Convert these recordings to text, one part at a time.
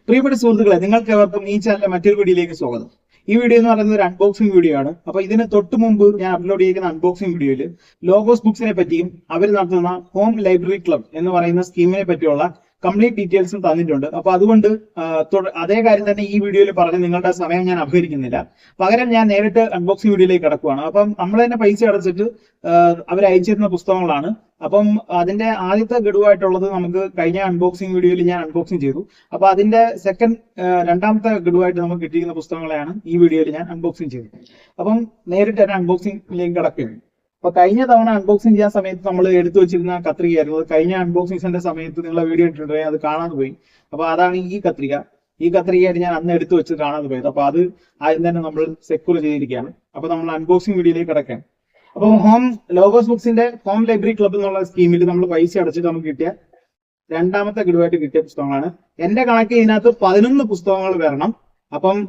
പ്രിയപ്പെട്ട സുഹൃത്തുക്കളെ, നിങ്ങൾക്ക് എവർക്കും ഈ ചാനലിലെ മറ്റൊരു വീഡിയോയിലേക്ക് സ്വാഗതം. ഈ വീഡിയോ എന്ന് പറയുന്നത് ഒരു അൺബോക്സിംഗ് വീഡിയോ ആണ്. അപ്പൊ ഇതിന് തൊട്ട് മുമ്പ് ഞാൻ അപ്ലോഡ് ചെയ്യുന്ന അൺബോക്സിംഗ് വീഡിയോയിൽ ലോഗോസ് ബുക്സിനെ പറ്റിയും അവർ നടത്തുന്ന ഹോം ലൈബ്രറി ക്ലബ് എന്ന് പറയുന്ന സ്കീമിനെ പറ്റിയുള്ള കംപ്ലീറ്റ് ഡീറ്റെയിൽസും തന്നിട്ടുണ്ട്. അപ്പൊ അതുകൊണ്ട് അതേ കാര്യം തന്നെ ഈ വീഡിയോയിൽ പറഞ്ഞ് നിങ്ങളുടെ സമയം ഞാൻ അപഹരിക്കുന്നില്ല. പകരം ഞാൻ നേരിട്ട് അൺബോക്സിംഗ് വീഡിയോയിലേക്ക് കടക്കുകയാണ്. അപ്പം നമ്മൾ തന്നെ പൈസ അടച്ചിട്ട് അവർ അയച്ചിരുന്ന പുസ്തകങ്ങളാണ്. അപ്പം അതിന്റെ ആദ്യത്തെ ഗഡുവായിട്ടുള്ളത് നമുക്ക് കഴിഞ്ഞ അൺബോക്സിംഗ് വീഡിയോയിൽ ഞാൻ അൺബോക്സിംഗ് ചെയ്തു. അപ്പൊ അതിന്റെ രണ്ടാമത്തെ ഗഡുവായിട്ട് നമുക്ക് കിട്ടിയിരിക്കുന്ന പുസ്തകങ്ങളെയാണ് ഈ വീഡിയോയിൽ ഞാൻ അൺബോക്സിംഗ് ചെയ്തത്. അപ്പം നേരിട്ട് തന്നെ അൺബോക്സിംഗിലേക്ക് കടക്കുകയാണ്. അപ്പൊ കഴിഞ്ഞ തവണ അൺബോക്സിംഗ് ചെയ്യാൻ സമയത്ത് നമ്മൾ എടുത്തു വെച്ചിരുന്ന കത്രികയായിരുന്നു. കഴിഞ്ഞ അൺബോക്സിംഗ്സിന്റെ സമയത്ത് നിങ്ങളെ വീഡിയോ ഇട്ടിട്ടുണ്ടെങ്കിൽ അത് കാണാതെ പോയി. അപ്പൊ അതാണ് ഈ കത്രിക. ഈ കത്രികയായിട്ട് ഞാൻ അന്ന് എടുത്തു വെച്ച് കാണാതെ പോയത്. അപ്പൊ അത് ആദ്യം തന്നെ നമ്മൾ സെക്യൂർ ചെയ്തിരിക്കുകയാണ്. അപ്പൊ നമ്മൾ അൺബോക്സിംഗ് വീഡിയോയിലേക്ക് കിടക്കാം. അപ്പൊ ലോഗോസ് ബുക്സിന്റെ ഹോം ലൈബ്രറി ക്ലബ് എന്നുള്ള സ്കീമിൽ നമ്മൾ പൈസ അടച്ചിട്ട് നമുക്ക് കിട്ടിയ രണ്ടാമത്തെ ഗഡുവായിട്ട് കിട്ടിയ പുസ്തകങ്ങളാണ്. എന്റെ കണക്ക് ഇതിനകത്ത് 11 പുസ്തകങ്ങൾ വരണം. അപ്പം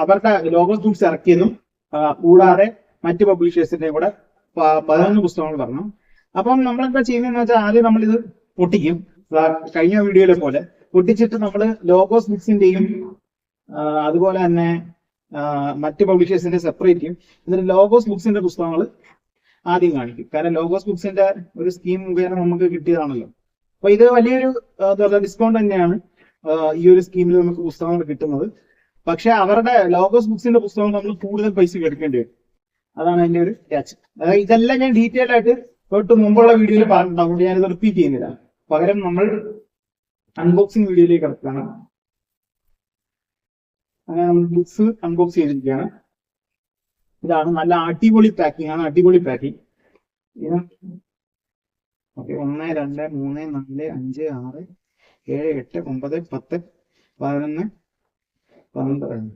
അവരുടെ ലോഗോസ് ബുക്സ് ഇറക്കിയതും കൂടാതെ മറ്റ് പബ്ലിഷേഴ്സിന്റെയും കൂടെ 11 പുസ്തകങ്ങൾ വരണം. അപ്പം നമ്മളെന്താ ചെയ്യുന്നതെന്ന് വെച്ചാൽ ആദ്യം നമ്മളിത് പൊട്ടിക്കും. കഴിഞ്ഞ വീഡിയോയിലെ പോലെ പൊട്ടിച്ചിട്ട് നമ്മൾ ലോഗോസ് ബുക്സിന്റെയും അതുപോലെ തന്നെ മറ്റ് പബ്ലിഷേഴ്സിന്റെ സെപ്പറേറ്റ് ചെയ്യും. എന്നിട്ട് ലോഗോസ് ബുക്സിന്റെ പുസ്തകങ്ങൾ ആദ്യം കാണിക്കും. കാരണം ലോഗോസ് ബുക്സിന്റെ ഒരു സ്കീം മുഖേന നമുക്ക് കിട്ടിയതാണല്ലോ. അപ്പൊ ഇത് വലിയൊരു ഡിസ്കൗണ്ട് തന്നെയാണ് ഈ ഒരു സ്കീമിൽ നമുക്ക് പുസ്തകങ്ങൾ കിട്ടുന്നത്. പക്ഷെ അവരുടെ ലോഗോസ് ബുക്സിന്റെ പുസ്തകങ്ങൾ നമ്മൾ കൂടുതൽ പൈസ എടുക്കേണ്ടി വരും. അതാണ് അതിന്റെ ഒരു ക്യാച്ച്. അതായത് ഇതെല്ലാം ഞാൻ ഡീറ്റെയിൽ ആയിട്ട് തൊട്ട് മുമ്പുള്ള വീഡിയോയിൽ പറഞ്ഞിട്ടുണ്ടാവും. ഞാനിത് റിപ്പീറ്റ് ചെയ്യുന്നില്ല. പകരം നമ്മൾ അൺബോക്സിംഗ് വീഡിയോയിലേക്ക് കിടക്കുകയാണ്. അങ്ങനെ നമ്മൾ ബുക്സ് അൺബോക്സ് ചെയ്തിരിക്കുകയാണ്. ഇതാണ് നല്ല അടിപൊളി പാക്കിംഗ് ആണ്. അടിപൊളി പാക്കിംഗ്. ഓക്കെ, 1 2 3 4 5 6 7 8 9 10 11 12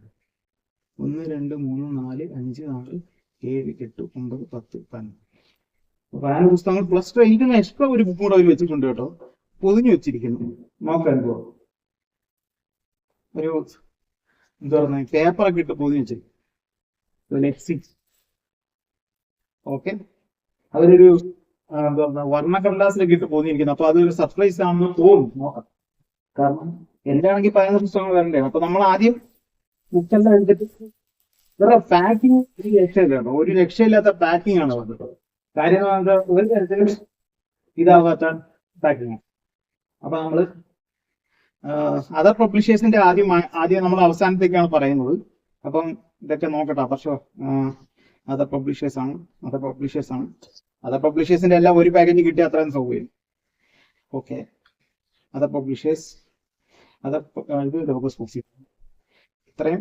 1 2 3 4 5 6 7 8 9 10 11 പുസ്തകങ്ങൾ പ്ലസ് 2 എനിക്ക് എക്സ്ട്രാ ഒരു ബുക്ക് കൂടെ വെച്ചിട്ടുണ്ട് കേട്ടോ. പൊതിഞ്ഞു വെച്ചിരിക്കുന്നു. നോക്കാൻ ഒരു എന്താ പറയുക, പേപ്പറൊക്കെ ഇട്ട് പൊതിഞ്ഞു വെച്ചിരിക്കും. ഓക്കെ, അതിലൊരു എന്താ പറയുക, വർണ്ണക്കടലാസിലൊക്കെ ഇട്ട് പൊതിഞ്ഞിരിക്കുന്നു. അപ്പൊ അതൊരു സർപ്രൈസ് ആണെന്ന് തോന്നുന്നു. നോക്കാം. കാരണം എന്റെ ആണെങ്കിൽ 11 പുസ്തകങ്ങൾ വരണ്ടേ. അപ്പൊ നമ്മൾ ആദ്യം ബുക്കെല്ലാം എടുത്തിട്ട് വേറെ പാക്കിങ് ഒരു രക്ഷയില്ല കേട്ടോ. ഒരു രക്ഷയില്ലാത്ത പാക്കിംഗ് ആണ് വന്നത്. കാര്യം ഒരു തരത്തിലും ഇതാവാത്ത പാക്കിംഗ്. അപ്പൊ നമ്മള് അതർ പബ്ലിഷേഴ്സിന്റെ ആദ്യം നമ്മൾ അവസാനത്തേക്കാണ് പറയുന്നത്. അപ്പം ഇതൊക്കെ നോക്കട്ടെ. പക്ഷേ അതർ പബ്ലിഷേഴ്സ് ആണ്. അതർ പബ്ലിഷേഴ്സിന്റെ എല്ലാം ഒരു പാക്കേജ് കിട്ടിയ അത്രയും സൗകര്യം. ഓക്കെ, അതർ പബ്ലിഷേഴ്സ് ഇത് ലോഗോസ് ബുക്സ് ഇത്രയും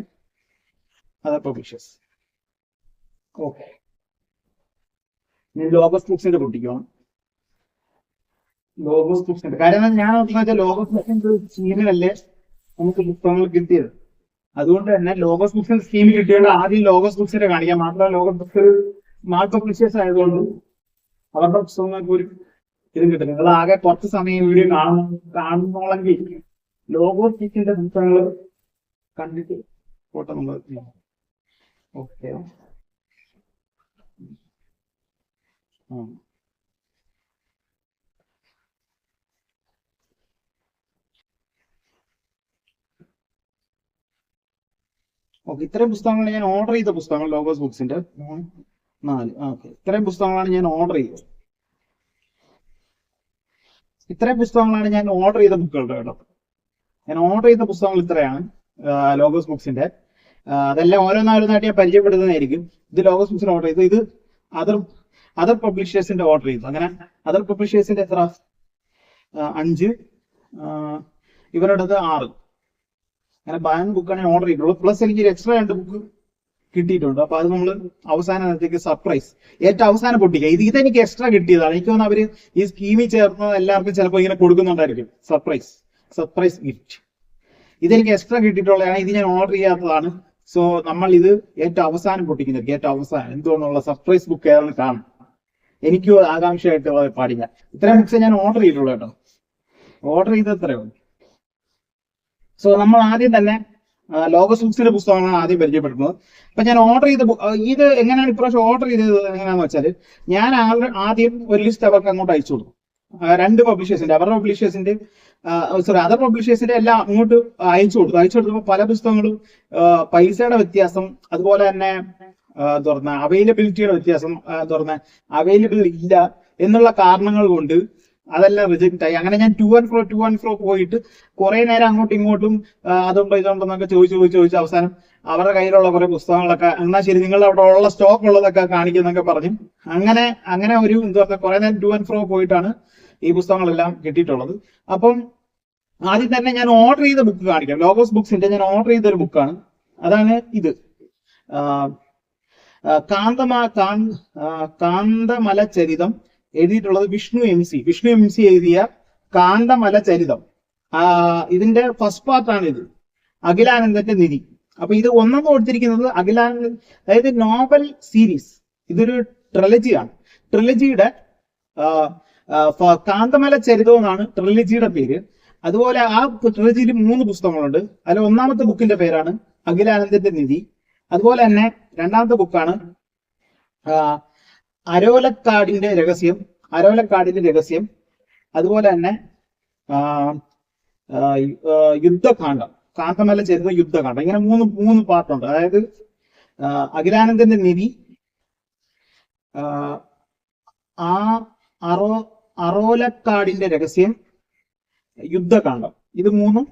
അതർ പബ്ലിഷേഴ്സ്. ഓക്കെ, ഞാൻ ലോഗോസ് ബുക്സിന്റെ പൊട്ടിക്കണം. ലോഗോസ് ബുക്സിന്റെ കാര്യം ഞാൻ വെച്ചാൽ ലോഗോസ് ബുക്സിന്റെ സ്കീമിലല്ലേ നമുക്ക് പുസ്തകങ്ങൾ കിട്ടിയത്. അതുകൊണ്ട് തന്നെ ലോഗോസ് ബുക്സിന്റെ സ്കീമിൽ കിട്ടിയോണ്ട് ആദ്യം ലോഗോസ് ബുക്സിന്റെ കാണിക്കാം. മാത്രമല്ല ലോഗോസ് ബുക്സ് സ്മാർട്ട് പബ്ലിഷേഴ്സ് ആയതുകൊണ്ട് അവരുടെ പുസ്തകങ്ങൾക്ക് ഒരു ഇതും കിട്ടില്ല. നിങ്ങൾ ആകെ കുറച്ച് സമയം വീഡിയോ കാണുന്നോളെങ്കിൽ ലോഗോസ് ബുക്സിന്റെ പുസ്തകങ്ങൾ കണ്ടിട്ട് ഫോട്ടോ നമ്മൾ ഓക്കെ. ഓക്കെ, ഇത്രയും പുസ്തകങ്ങൾ ഞാൻ ഓർഡർ ചെയ്ത പുസ്തകങ്ങൾ ലോഗോസ് ബുക്സിന്റെ 4. ഓക്കെ, ഇത്രയും പുസ്തകങ്ങളാണ് ഞാൻ ഓർഡർ ചെയ്തത്. ഇത്രയും പുസ്തകങ്ങളാണ് ഞാൻ ഓർഡർ ചെയ്ത ബുക്കുകളുടെ കേട്ടോ. ഞാൻ ഓർഡർ ചെയ്ത പുസ്തകങ്ങൾ ഇത്രയാണ് ലോഗോസ് ബുക്സിന്റെ. അതെല്ലാം ഓരോന്നായിട്ട് ഞാൻ പരിചയപ്പെടുന്നതായിരിക്കും. ഇത് ലോഗോസ് ബുക്സിന് ഓർഡർ ചെയ്തു. ഇത് അതർ പബ്ലിഷേഴ്സിന്റെ ഓർഡർ ചെയ്തു. അങ്ങനെ അതർ പബ്ലിഷേഴ്സിന്റെ എത്ര 5, ഇവരുടെ 6. അങ്ങനെ 11 ബുക്കാണ് ഓർഡർ ചെയ്തിട്ടുള്ളൂ. പ്ലസ് എനിക്ക് എക്സ്ട്രാ 2 ബുക്ക് കിട്ടിയിട്ടുണ്ട്. അപ്പൊ അത് നമ്മൾ അവസാനത്തേക്ക് സർപ്രൈസ് ഏറ്റവും അവസാനം പൊട്ടിക്കുക. ഇതെനിക്ക് എക്സ്ട്രാ കിട്ടിയതാണ്. എനിക്ക് തോന്നുന്നു അവര് ഈ സ്കീമിൽ ചേർന്നത് എല്ലാവർക്കും ചിലപ്പോൾ ഇങ്ങനെ കൊടുക്കുന്നുണ്ടായിരിക്കും. Surprise gift. ഇതെനിക്ക് എക്സ്ട്രാ കിട്ടിയിട്ടുള്ളതാണ്. ഇത് ഞാൻ ഓർഡർ ചെയ്യാത്തതാണ്. സോ നമ്മൾ ഇത് ഏറ്റവും അവസാനം പൊട്ടിക്കുന്നത്. ഏറ്റവും അവസാനം എന്തുകൊണ്ടുള്ള സർപ്രൈസ് ബുക്ക് ഏതാണെന്ന് കാണും. എനിക്കും ആകാംക്ഷയായിട്ട് പാടില്ല. ഇത്രയും ബുക്സ് ഞാൻ ഓർഡർ ചെയ്തിട്ടുള്ളൂ കേട്ടോ. ഓർഡർ ചെയ്ത് എത്രയോ. സോ നമ്മൾ ആദ്യം തന്നെ ലോഗോസ് ബുക്സിന്റെ പുസ്തകങ്ങളാണ് ആദ്യം പരിചയപ്പെടുന്നത്. അപ്പൊ ഞാൻ ഓർഡർ ചെയ്ത ഇത് എങ്ങനെയാണ് ഇപ്രാവശ്യം ഓർഡർ ചെയ്തത് എങ്ങനെയാണെന്ന് വെച്ചാൽ ഞാൻ ആദ്യം ഒരു ലിസ്റ്റ് അവർക്ക് അങ്ങോട്ട് അയച്ചു കൊടുക്കും. രണ്ട് പബ്ലിഷേഴ്സിന്റെ അതർ പബ്ലിഷേഴ്സിന്റെ എല്ലാം അങ്ങോട്ട് അയച്ചു കൊടുത്തപ്പോൾ പല പുസ്തകങ്ങളും പൈസയുടെ വ്യത്യാസം, അതുപോലെ തന്നെ അവൈലബിലിറ്റിയുടെ വ്യത്യാസം, അവൈലബിൾ ഇല്ല എന്നുള്ള കാരണങ്ങൾ കൊണ്ട് അതെല്ലാം റിജക്റ്റ് ആയി. അങ്ങനെ ഞാൻ ടു ആൻഡ് ഫ്രോ പോയിട്ട് കുറെ നേരം അങ്ങോട്ടും ഇങ്ങോട്ടും അതുണ്ടോ ഇതുണ്ടോന്നൊക്കെ ചോദിച്ച് അവസാനം അവരുടെ കയ്യിലുള്ള കുറെ പുസ്തകങ്ങളൊക്കെ എന്നാൽ ശരി നിങ്ങൾ അവിടെ ഉള്ള സ്റ്റോക്ക് ഉള്ളതൊക്കെ കാണിക്കുന്നൊക്കെ പറഞ്ഞു. അങ്ങനെ ഒരു കുറെ നേരം ടു ആൻഡ് ഫ്രോ പോയിട്ടാണ് ഈ പുസ്തകങ്ങളെല്ലാം കിട്ടിയിട്ടുള്ളത്. അപ്പം ആദ്യം തന്നെ ഞാൻ ഓർഡർ ചെയ്ത ബുക്ക് കാണിക്കാം. ലോഗോസ് ബുക്സിന്റെ ഞാൻ ഓർഡർ ചെയ്ത ഒരു ബുക്കാണ്. അതാണ് ഇത്. കാന്തമല ചരിതം എഴുതിയിട്ടുള്ളത് വിഷ്ണു എം സി എഴുതിയ കാന്തമല ചരിതം. ഇതിന്റെ ഫസ്റ്റ് പാർട്ടാണ് ഇത്, അഖിലാനന്ദന്റെ നിധി. അപ്പൊ ഇത് ഒന്നെന്ന് കൊടുത്തിരിക്കുന്നത് അഖിലാനന്ദ, അതായത് നോവൽ സീരീസ്. ഇതൊരു ട്രിലജിയാണ്. ട്രിലജിയുടെ കാന്തമല ചരിതം എന്നാണ് ട്രിലജിയുടെ പേര്. അതുപോലെ ആ ട്രിലജിയിൽ 3 പുസ്തകങ്ങളുണ്ട്. അതിൽ ഒന്നാമത്തെ ബുക്കിന്റെ പേരാണ് അഖിലാനന്ദന്റെ നിധി. അതുപോലെ തന്നെ രണ്ടാമത്തെ ബുക്കാണ് അരോലക്കാടിന്റെ രഹസ്യം. അതുപോലെ തന്നെ യുദ്ധകാന്ഡം, കാന്തമല ചരിതം യുദ്ധകാന്ഡം. ഇങ്ങനെ മൂന്ന് പാർട്ടുണ്ട്. അതായത് അഖിലാനന്ദന്റെ നിധി, അറോലക്കാടിന്റെ രഹസ്യം, യുദ്ധകാന്ഡം. ഇത് മൂന്നും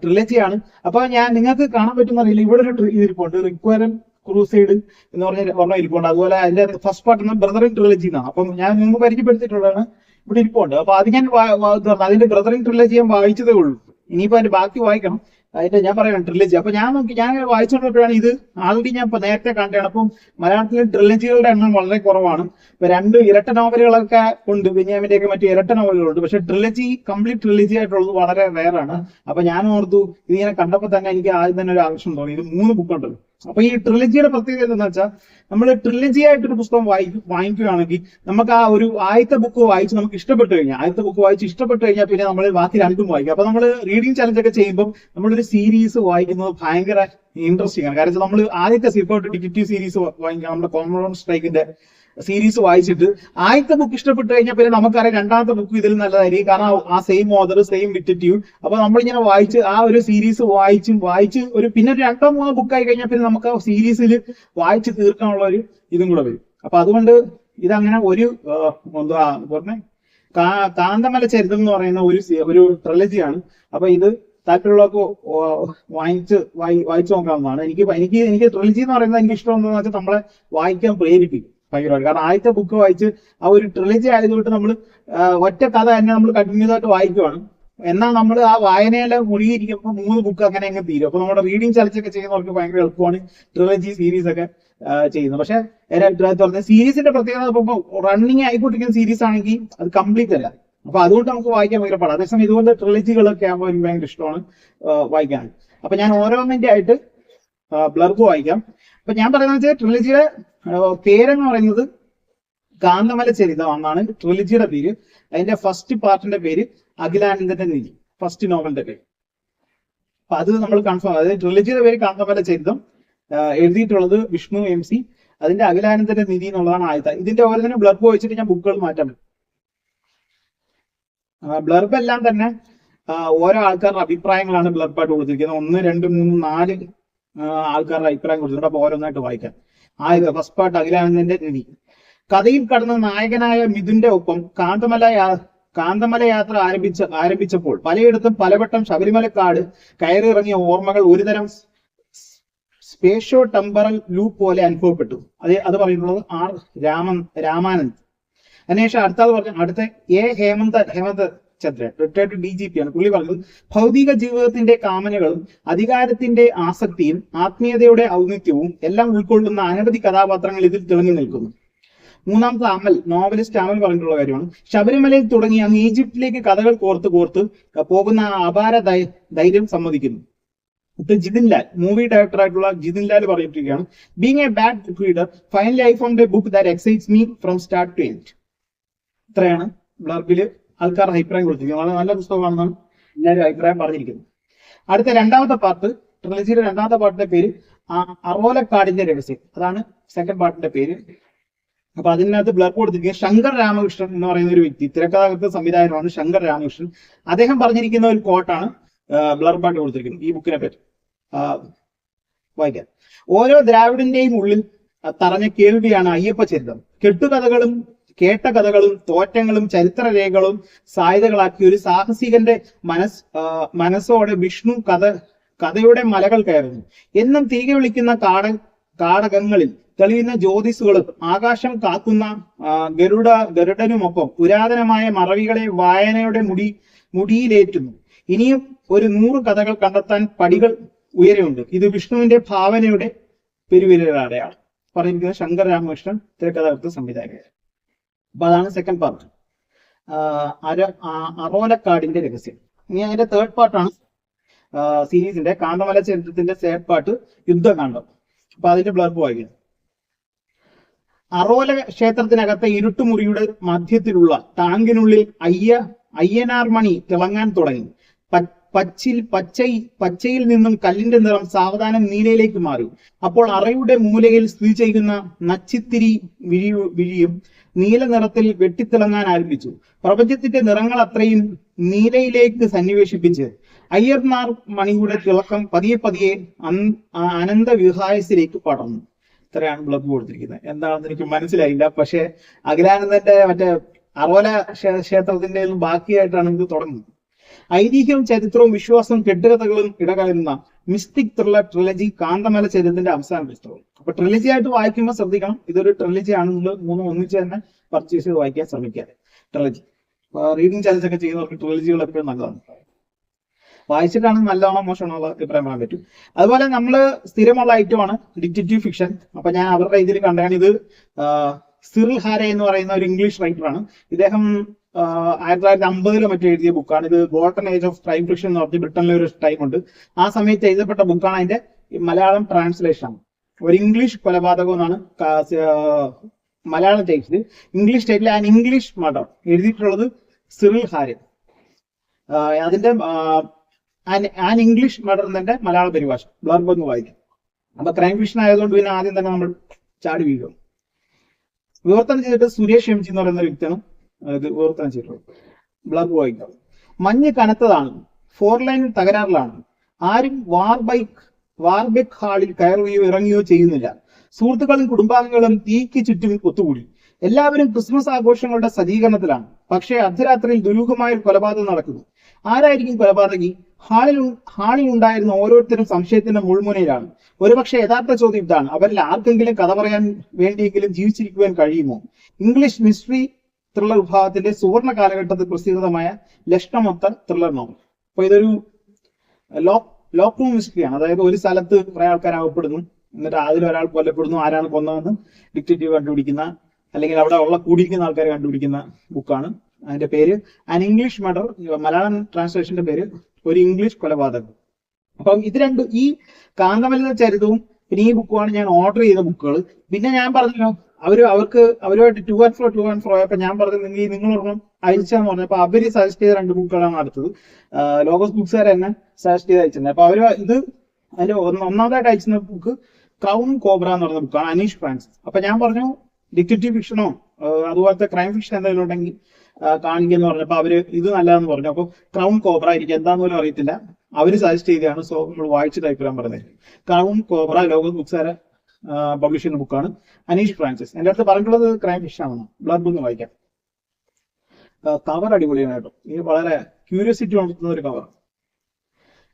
ട്രിലജിയാണ്. അപ്പൊ ഞാൻ നിങ്ങൾക്ക് കാണാൻ പറ്റുന്ന അറിയില്ല, ഇവിടെ ഒരു ഇരിപ്പുണ്ട്, റിക്വയറൻ ക്രൂസൈഡ് എന്ന് പറഞ്ഞ ഇരിപ്പുണ്ട്. അതുപോലെ അതിന്റെ ഫസ്റ്റ് പാർട്ട് ബ്രദറിൻ ട്രിലജി എന്നാണ്. അപ്പം ഞാൻ മുമ്പ് പരിചയപ്പെടുത്തിയിട്ടുള്ളതാണ്, ഇവിടെ ഇരിപ്പുണ്ട്. അപ്പൊ അത് ഞാൻ അതിന്റെ ബ്രദറിൻ ട്രിലജി ഞാൻ വായിച്ചതേ ഉള്ളൂ. ഇനിയിപ്പോ അതിന്റെ ബാക്കി വായിക്കണം. അതിന്റെ ഞാൻ പറയണം ട്രിലജി. അപ്പൊ ഞാൻ വായിച്ചുകൊണ്ടിട്ടാണ് ഇത് ആൾറെഡി ഞാൻ നേരത്തെ കണ്ടാണ്. അപ്പം മലയാളത്തിൽ ട്രിലജികളുടെ എണ്ണം വളരെ കുറവാണ്. ഇപ്പൊ 2 ഇരട്ട നോവലുകളൊക്കെ ഉണ്ട്, ബെന്യാമിന്റെ ഒക്കെ മറ്റു ഇരട്ട നോവലുകളുണ്ട്. പക്ഷെ കംപ്ലീറ്റ് ട്രിലജി ആയിട്ടുള്ളത് വളരെ റെയറാണ്. അപ്പൊ ഞാൻ ഓർത്തു ഇതിങ്ങനെ കണ്ടപ്പോൾ തന്നെ എനിക്ക് ആദ്യം തന്നെ ഒരു ആവശ്യം തോന്നി. ഇത് 3 ബുക്കുണ്ടല്ലോ. അപ്പൊ ഈ ട്രിലജിയുടെ പ്രത്യേകത എന്താണെന്ന് വെച്ചാൽ, നമ്മൾ ട്രിലജി ആയിട്ടൊരു പുസ്തകം വാങ്ങിക്കുകയാണെങ്കിൽ നമുക്ക് ആ ഒരു ആദ്യത്തെ ബുക്ക് വായിച്ച് നമുക്ക് ഇഷ്ടപ്പെട്ടു കഴിഞ്ഞാൽ പിന്നെ നമ്മൾ ബാക്കി 2ഉം വായിക്കും. അപ്പൊ നമ്മൾ റീഡിംഗ് ചലഞ്ച് ഒക്കെ ചെയ്യുമ്പോൾ നമ്മളൊരു സീരീസ് വായിക്കുന്നത് ഭയങ്കര ഇൻട്രസ്റ്റിംഗ് ആണ്. കാരണം നമ്മൾ ആദ്യത്തെ ഡിറ്റക്റ്റീവ് സീരീസ് വാങ്ങിക്കാം, നമ്മുടെ കോമൺ സ്ട്രൈക്കിന്റെ സീരീസ് വായിച്ചിട്ട് ആദ്യത്തെ ബുക്ക് ഇഷ്ടപ്പെട്ടു കഴിഞ്ഞാൽ പിന്നെ നമുക്കറിയാം രണ്ടാമത്തെ ബുക്ക് ഇതിൽ നല്ലതായിരിക്കും. കാരണം ആ സെയിം ഓതർ, സെയിം ഡിറ്റക്റ്റീവ്. അപ്പൊ നമ്മളിങ്ങനെ വായിച്ച് ആ ഒരു സീരീസ് വായിച്ച് ഒരു പിന്നെ ഒരു 2-3 ബുക്കായി കഴിഞ്ഞാൽ പിന്നെ നമുക്ക് ആ സീരീസിൽ വായിച്ച് തീർക്കാനുള്ള ഒരു ഇതും കൂടെ വരും. അപ്പൊ അതുകൊണ്ട് ഇതങ്ങനെ ഒരു കാന്തമല ചരിതം എന്ന് പറയുന്ന ഒരു ട്രിലജിയാണ്. അപ്പൊ ഇത് താല്പര്യമുള്ളവർക്ക് വായിച്ചു നോക്കാവുന്നതാണ്. എനിക്ക് ട്രിലജി എന്ന് പറയുന്നത് എനിക്ക് ഇഷ്ടം എന്താണെന്ന് വെച്ചാൽ നമ്മളെ വായിക്കാൻ പ്രേരിപ്പിക്കും ഭയങ്കരമായിട്ട്. കാരണം ആദ്യത്തെ ബുക്ക് വായിച്ച് ആ ഒരു ട്രിലജി ആയതുകൊണ്ട് നമ്മൾ ഒറ്റ കഥ തന്നെ നമ്മൾ കണ്ടിന്യൂസ് ആയിട്ട് വായിക്കുവാണ്. എന്നാൽ നമ്മൾ ആ വായനയിലെ മുഴുകിയിരിക്കുമ്പോൾ 3 ബുക്ക് അങ്ങനെ അങ്ങ് തീരും. അപ്പൊ നമ്മുടെ റീഡിംഗ് ചലച്ചൊക്കെ ചെയ്യുന്നവർക്ക് ഭയങ്കര എളുപ്പമാണ് ട്രിലജി സീരീസ് ഒക്കെ ചെയ്യുന്നത്. പക്ഷെ സീരീസിന്റെ പ്രത്യേകത ഇപ്പൊ റണ്ണിങ് ആയിക്കൊണ്ടിരിക്കുന്ന സീരീസ് ആണെങ്കിൽ അത് കംപ്ലീറ്റ് അല്ല. അപ്പൊ അതുകൊണ്ട് നമുക്ക് വായിക്കാൻ ഭയങ്കര പാടാണ്. അതേസമയം ഇതുപോലെ ട്രിലജികളൊക്കെ ആകുമ്പോൾ എനിക്ക് ഭയങ്കര ഇഷ്ടമാണ് വായിക്കാൻ. അപ്പൊ ഞാൻ ഓരോന്നിന്റെ ആയിട്ട് ബ്ലർബ് വായിക്കാം. അപ്പൊ ഞാൻ പറയുന്നത് ട്രിലജിയുടെ പേരെന്ന് പറയുന്നത് കാന്തമല ചരിതം എന്നാണ് ട്രിലജിയുടെ പേര്. അതിന്റെ ഫസ്റ്റ് പാർട്ടിന്റെ പേര് അഖിലാനന്ദന്റെ നിധി, ഫസ്റ്റ് നോവലിന്റെ പേര്. അപ്പൊ അത് നമ്മൾ കൺഫേം. അതായത് ട്രിലജിയുടെ പേര് കാന്തമല ചരിതം, എഴുതിയിട്ടുള്ളത് വിഷ്ണു എം സി. അതിന്റെ അഖിലാനന്ദന്റെ നിധി എന്നുള്ളതാണ് ആദ്യത്തെ. ഇതിന്റെ ഓരോന്നിനും ബ്ലർബ് വെച്ചിട്ട് ഞാൻ ബുക്കുകൾ മാറ്റാൻ പറ്റും. ബ്ലർബ് എല്ലാം തന്നെ ഓരോ ആൾക്കാരുടെ അഭിപ്രായങ്ങളാണ് ബ്ലർബായിട്ട് കൊടുത്തിരിക്കുന്നത്. 1, 2, 3, 4 ആൾക്കാരുടെ അഭിപ്രായം കൊടുത്തിട്ടുണ്ട്. അപ്പൊ ഓരോന്നായിട്ട് വായിക്കാം. ആദ്യത്തെ ഫസ്റ്റ് പാർട്ട് അഖിലാനന്ദന്റെ നിധി. കഥയിൽ കടന്ന നായകനായ മിഥുന്റെ ഒപ്പം കാന്തമല യാത്ര ആരംഭിച്ചപ്പോൾ പലയിടത്തും പലവട്ടം ശബരിമലക്കാട് കയറിയിറങ്ങിയ ഓർമ്മകൾ ഒരുതരം സ്പേഷ്യോ ടെമ്പറൽ ലൂപ്പ് പോലെ അനുഭവപ്പെട്ടു. അത് പറയുന്നത് R. രാമാനന്ദ്. അതിനുശേഷം അടുത്ത ഹേമന്ത് ചന്ദ്ര, റിട്ടയർഡ് DGP ആണ്. പുള്ളി പറഞ്ഞത് ഭൗതിക ജീവിതത്തിന്റെ കാമനകളും അധികാരത്തിന്റെ ആസക്തിയും ആത്മീയതയുടെ ഔന്നിത്യവും എല്ലാം ഉൾക്കൊള്ളുന്ന അനവധി കഥാപാത്രങ്ങൾ ഇതിൽ തിളങ്ങി നിൽക്കുന്നു. മൂന്നാമത്തെ അമൽ, നോവലിസ്റ്റ് അമൽ പറഞ്ഞിട്ടുള്ള കാര്യമാണ്. ശബരിമലയിൽ തുടങ്ങി അങ്ങ് ഈജിപ്തിലേക്ക് കഥകൾ കോർത്ത് പോകുന്ന അപാര ധൈര്യം സമ്മതിക്കുന്നു. ജിതിൻ ലാൽ, മൂവി ഡയറക്ടർ ആയിട്ടുള്ള ജിതിൻ ലാൽ പറഞ്ഞിരിക്കുകയാണ്, being a bad book reader finally I found a book that excites me from start to end. ഇത്രയാണ് ബ്ലർബില് ആൾക്കാരുടെ അഭിപ്രായം കൊടുത്തിരിക്കുന്നത്. വളരെ നല്ല പുസ്തകമാണെന്നാണ് എല്ലാവരും അഭിപ്രായം പറഞ്ഞിരിക്കുന്നത്. അടുത്ത രണ്ടാമത്തെ പാർട്ട്, ട്രിലജിയുടെ രണ്ടാമത്തെ പാർട്ടിന്റെ പേര് അറോലക്കാടിന്റെ രഹസ്യം. അതാണ് സെക്കൻഡ് പാർട്ടിന്റെ പേര്. അപ്പൊ അതിനകത്ത് ബ്ലർബ് കൊടുത്തിരിക്കുന്നത് ശങ്കർ രാമകൃഷ്ണൻ എന്ന് പറയുന്ന ഒരു വ്യക്തി, തിരക്കഥാകൃത്ത് സംവിധായകനാണ് ശങ്കർ രാമകൃഷ്ണൻ. അദ്ദേഹം പറഞ്ഞിരിക്കുന്ന ഒരു കോട്ടാണ് ബ്ലർബായിട്ട് കൊടുത്തിരിക്കുന്നത് ഈ ബുക്കിനെ പറ്റി. വായിക്കാം. ഓരോ ദ്രാവിഡന്റെയും ഉള്ളിൽ തറഞ്ഞ കേൾവിയാണ് അയ്യപ്പ ചരിതം. കെട്ടുകഥകളും കേട്ട കഥകളും തോറ്റങ്ങളും ചരിത്രരേഖകളും സായുധകളാക്കി ഒരു സാഹസികന്റെ മനസ്സോടെ വിഷ്ണു കഥയുടെ മലകൾ കയറുന്നു. എന്നും തിരികെ വിളിക്കുന്ന കാടകങ്ങളിൽ തെളിയുന്ന ജ്യോതിസുകളും ആകാശം കാക്കുന്ന ഗരുഡനുമൊപ്പം പുരാതനമായ മറവികളെ വായനയുടെ മുടിയിലേറ്റുന്നു. ഇനിയും ഒരു 100 കഥകൾ കണ്ടെത്താൻ പടികൾ ഉയരെയുണ്ട്. ഇത് വിഷ്ണുവിന്റെ ഭാവനയുടെ പെരുവിരലടയാണ്. പറഞ്ഞിരിക്കുന്നത് ശങ്കർ രാമകൃഷ്ണൻ, തിരക്കഥാകൃത്ത് സംവിധായകൻ. അപ്പൊ അതാണ് സെക്കൻഡ് പാർട്ട്, അറോലക്കാടിന്റെ രഹസ്യം. ഇനി അതിന്റെ തേർഡ് പാർട്ടാണ് സീരീസിന്റെ കാന്തമല ചരിത്രത്തിന്റെ തേർഡ് പാർട്ട്, യുദ്ധകാന്ഡം. അപ്പൊ അതിന്റെ ബ്ലർബ് വായിക്കുന്നത്. അറോല ക്ഷേത്രത്തിനകത്തെ ഇരുട്ടുമുറിയുടെ മധ്യത്തിലുള്ള ടാങ്കിനുള്ളിൽ അയ്യനാർ മണി തിളങ്ങാൻ തുടങ്ങി. പച്ചയിൽ നിന്നും കല്ലിന്റെ നിറം സാവധാനം നീലയിലേക്ക് മാറി. അപ്പോൾ അറയുടെ മൂലയിൽ സ്ഥിതി ചെയ്യുന്ന നച്ചിത്തിരി വിഴിയും നീല നിറത്തിൽ വെട്ടിത്തിളങ്ങാൻ ആരംഭിച്ചു. പ്രപഞ്ചത്തിന്റെ നിറങ്ങൾ അത്രയും നീലയിലേക്ക് സന്നിവേശിപ്പിച്ച് അയ്യർനാർ മണിയുടെ തിളക്കം പതിയെ അനന്ത വിഹായസിലേക്ക് പടർന്നു. ഇത്രയാണ് ബ്ലർബ് കൊടുത്തിരിക്കുന്നത്. എന്താണെന്ന് എനിക്ക് മനസ്സിലായില്ല. പക്ഷെ അഖിലാനന്ദന്റെ മറ്റേ അറോല ക്ഷേത്രത്തിന്റെ ബാക്കിയായിട്ടാണ് ഇത് തുടങ്ങുന്നത്. ഐതിഹ്യവും ചരിത്രവും വിശ്വാസവും കെട്ടുകഥകളും ഇടകലരുന്ന മിസ്റ്റിക് ത്രില്ലർ ട്രിലജി കാന്തമല ചരിത്രത്തിന്റെ അവസാന പുസ്തകം. അപ്പൊ ട്രിലജി ആയിട്ട് വായിക്കുമ്പോൾ ശ്രദ്ധിക്കണം, ഇതൊരു ട്രിലജി ആണെന്നുള്ള 3 ഒന്നിച്ച് തന്നെ പർച്ചേസ് ചെയ്ത് വായിക്കാൻ ശ്രമിക്കാതെ. ട്രിലജി റീഡിംഗ് ചാലഞ്ച് ഒക്കെ ചെയ്യുന്നവർക്ക് ട്രിലജികൾ എപ്പോഴും നല്ലതാണ്. വായിച്ചിട്ടാണ് നല്ലതാണോ മോശമാണോ അഭിപ്രായം പറയാൻ പറ്റും. അതുപോലെ നമ്മൾ സ്ഥിരമുള്ള ഐറ്റമാണ് ഡിറ്റക്റ്റീവ് ഫിക്ഷൻ. അപ്പൊ ഞാൻ അവരുടെ ഇതിൽ കണ്ടാണ്. ഇത് സിറിൽ ഹാരെ എന്ന് പറയുന്ന ഒരു ഇംഗ്ലീഷ് റൈറ്ററാണ്. ഇദ്ദേഹം 1950 മറ്റോ എഴുതിയ ബുക്കാണ് ഇത്. Golden age of crime fiction എന്ന് പറഞ്ഞ് ബ്രിട്ടനിലെ ഒരു ടൈമുണ്ട്. ആ സമയത്ത് എഴുതപ്പെട്ട ബുക്കാണ്. അതിന്റെ മലയാളം ട്രാൻസ്ലേഷൻ ആണ്. ഒരു ഇംഗ്ലീഷ് കൊലപാതകം എന്നാണ് Malayalam title. English title an English murder എഴുതിയിട്ടുള്ളത് സിറിൽ ഹാരെ. അതിന്റെ ആൻ ഇംഗ്ലീഷ് മർഡർ എന്നതിന്റെ മലയാള പരിഭാഷ ബ്ലർബ് ഒന്ന് വായിക്കും. അപ്പൊ ക്രൈം ഫിക്ഷൻ ആയതുകൊണ്ട് പിന്നെ ആദ്യം തന്നെ നമ്മൾ ചാടി വീഴും. വിവർത്തനം ചെയ്തിട്ട് സുരേഷ് എം ജി എന്ന് പറയുന്ന ഒരു വ്യക്തിയാണ് ഇത് വിവർത്തനം ചെയ്തിട്ടുള്ളത്. ബ്ലർബ് വായിക്കാം. മഞ്ഞ് കനത്തതാണ്, 4 ലൈൻ തകരാറിലാണ്. ആരും വാർബെക് ഹാളിൽ കയറുകയോ ഇറങ്ങുകയോ ചെയ്യുന്നില്ല. സുഹൃത്തുക്കളും കുടുംബാംഗങ്ങളും തീക്ക് ചുറ്റും ഒത്തുകൂടി. എല്ലാവരും ക്രിസ്മസ് ആഘോഷങ്ങളുടെ സജ്ജീകരണത്തിലാണ്. പക്ഷേ അർദ്ധരാത്രിയിൽ ദുരൂഹമായ ഒരു കൊലപാതകം നടക്കുന്നു. ആരായിരിക്കും കൊലപാതകി? ഹാളിൽ ഉണ്ടായിരുന്ന ഓരോരുത്തരും സംശയത്തിന്റെ മുൾമുനയിലാണ്. ഒരുപക്ഷെ യഥാർത്ഥ ചോദ്യം ഇതാണ്: അവരിൽ ആർക്കെങ്കിലും കഥ പറയാൻ വേണ്ടിയെങ്കിലും ജീവിച്ചിരിക്കുവാൻ കഴിയുമോ? ഇംഗ്ലീഷ് മിസ്റ്ററി ത്രില്ലർ വിഭാഗത്തിന്റെ സുവർണ കാലഘട്ടത്തിൽ പ്രസിദ്ധമായ ലക്ഷണമൊത്ത ത്രില്ലർ നോവൽ. അപ്പൊ ഇതൊരു ലോക്ക് റൂം മിസ്റ്ററിയാണ്. അതായത് ഒരു സ്ഥലത്ത് കുറെ ആൾക്കാർ അകപ്പെടുന്നു, എന്നിട്ട് അതിലൊരാൾ കൊല്ലപ്പെടുന്നു. ആരാണ് കൊന്നതെന്ന് ഡിറ്റക്റ്റീവ് കണ്ടുപിടിക്കുന്ന, അല്ലെങ്കിൽ അവിടെ ഉള്ള കൂടിയിരിക്കുന്ന ആൾക്കാർ കണ്ടുപിടിക്കുന്ന ബുക്കാണ്. അതിന്റെ പേര് ആൻ ഇംഗ്ലീഷ് മർഡർ. മലയാളം ട്രാൻസ്ലേഷന്റെ പേര് ഒരു ഇംഗ്ലീഷ് കൊലപാതകം. അപ്പം ഇത് രണ്ടും, ഈ കാന്തമല ചരിതവും പിന്നെ ഈ ബുക്കുമാണ് ഞാൻ ഓർഡർ ചെയ്ത ബുക്കുകൾ. പിന്നെ ഞാൻ പറഞ്ഞല്ലോ അവരുമായിട്ട് ടു ആൻഡ് ഫ്രോ അപ്പൊ ഞാൻ പറഞ്ഞു നിങ്ങൾ ഒരെണ്ണം അയച്ചാന്ന് പറഞ്ഞപ്പോ അവര് സജസ്റ്റ് ചെയ്ത 2 ബുക്കുകളാണ് അടുത്തത്. ലോഗോസ് ബുക്സുകാർ തന്നെ സജസ്റ്റ് ചെയ്ത് അയച്ചിരുന്നത്. അപ്പൊ അവര് ഇത് അതിന്റെ ഒന്നാമതായിട്ട് അയച്ചിരുന്ന ബുക്ക് ക്രൗൺ കോബ്ര എന്ന് പറയുന്ന ബുക്കാണ്, അനീഷ് ഫ്രാൻസിസ്. അപ്പൊ ഞാൻ പറഞ്ഞു ഡിറ്റക്റ്റീവ് ഫിക്ഷനോ അതുപോലത്തെ ക്രൈം ഫിക്ഷൻ എന്തെങ്കിലും ഉണ്ടെങ്കിൽ കാണിക്കെന്ന് പറഞ്ഞപ്പോ അവര് ഇത് നല്ലതെന്ന് പറഞ്ഞു. അപ്പൊ ക്രൗൺ കോബ്ര എനിക്ക് എന്താന്ന് പോലും അറിയത്തില്ല, അവര് സജസ്റ്റ് ചെയ്തതാണ്. സോ നമ്മൾ വായിച്ചിട്ട് അഭിപ്രായം പറഞ്ഞത്. ക്രൗൺ കോബ്ര ലോഗോസ് ബുക്സുകാരെ പബ്ലിഷ് ചെയ്യുന്ന ബുക്കാണ്, അനീഷ് ഫ്രാൻസിസ്. എന്റെ അടുത്ത് പറഞ്ഞിട്ടുള്ളത് ക്രൈം ഫിക്ഷൻ ആണെന്ന്. ബ്ലർബ് ഒന്ന് വായിക്കാം. കവർ അടിപൊളിയാണ് കേട്ടോ. ഇത് വളരെ ക്യൂരിയോസിറ്റി ഉണർത്തുന്ന ഒരു കവർ.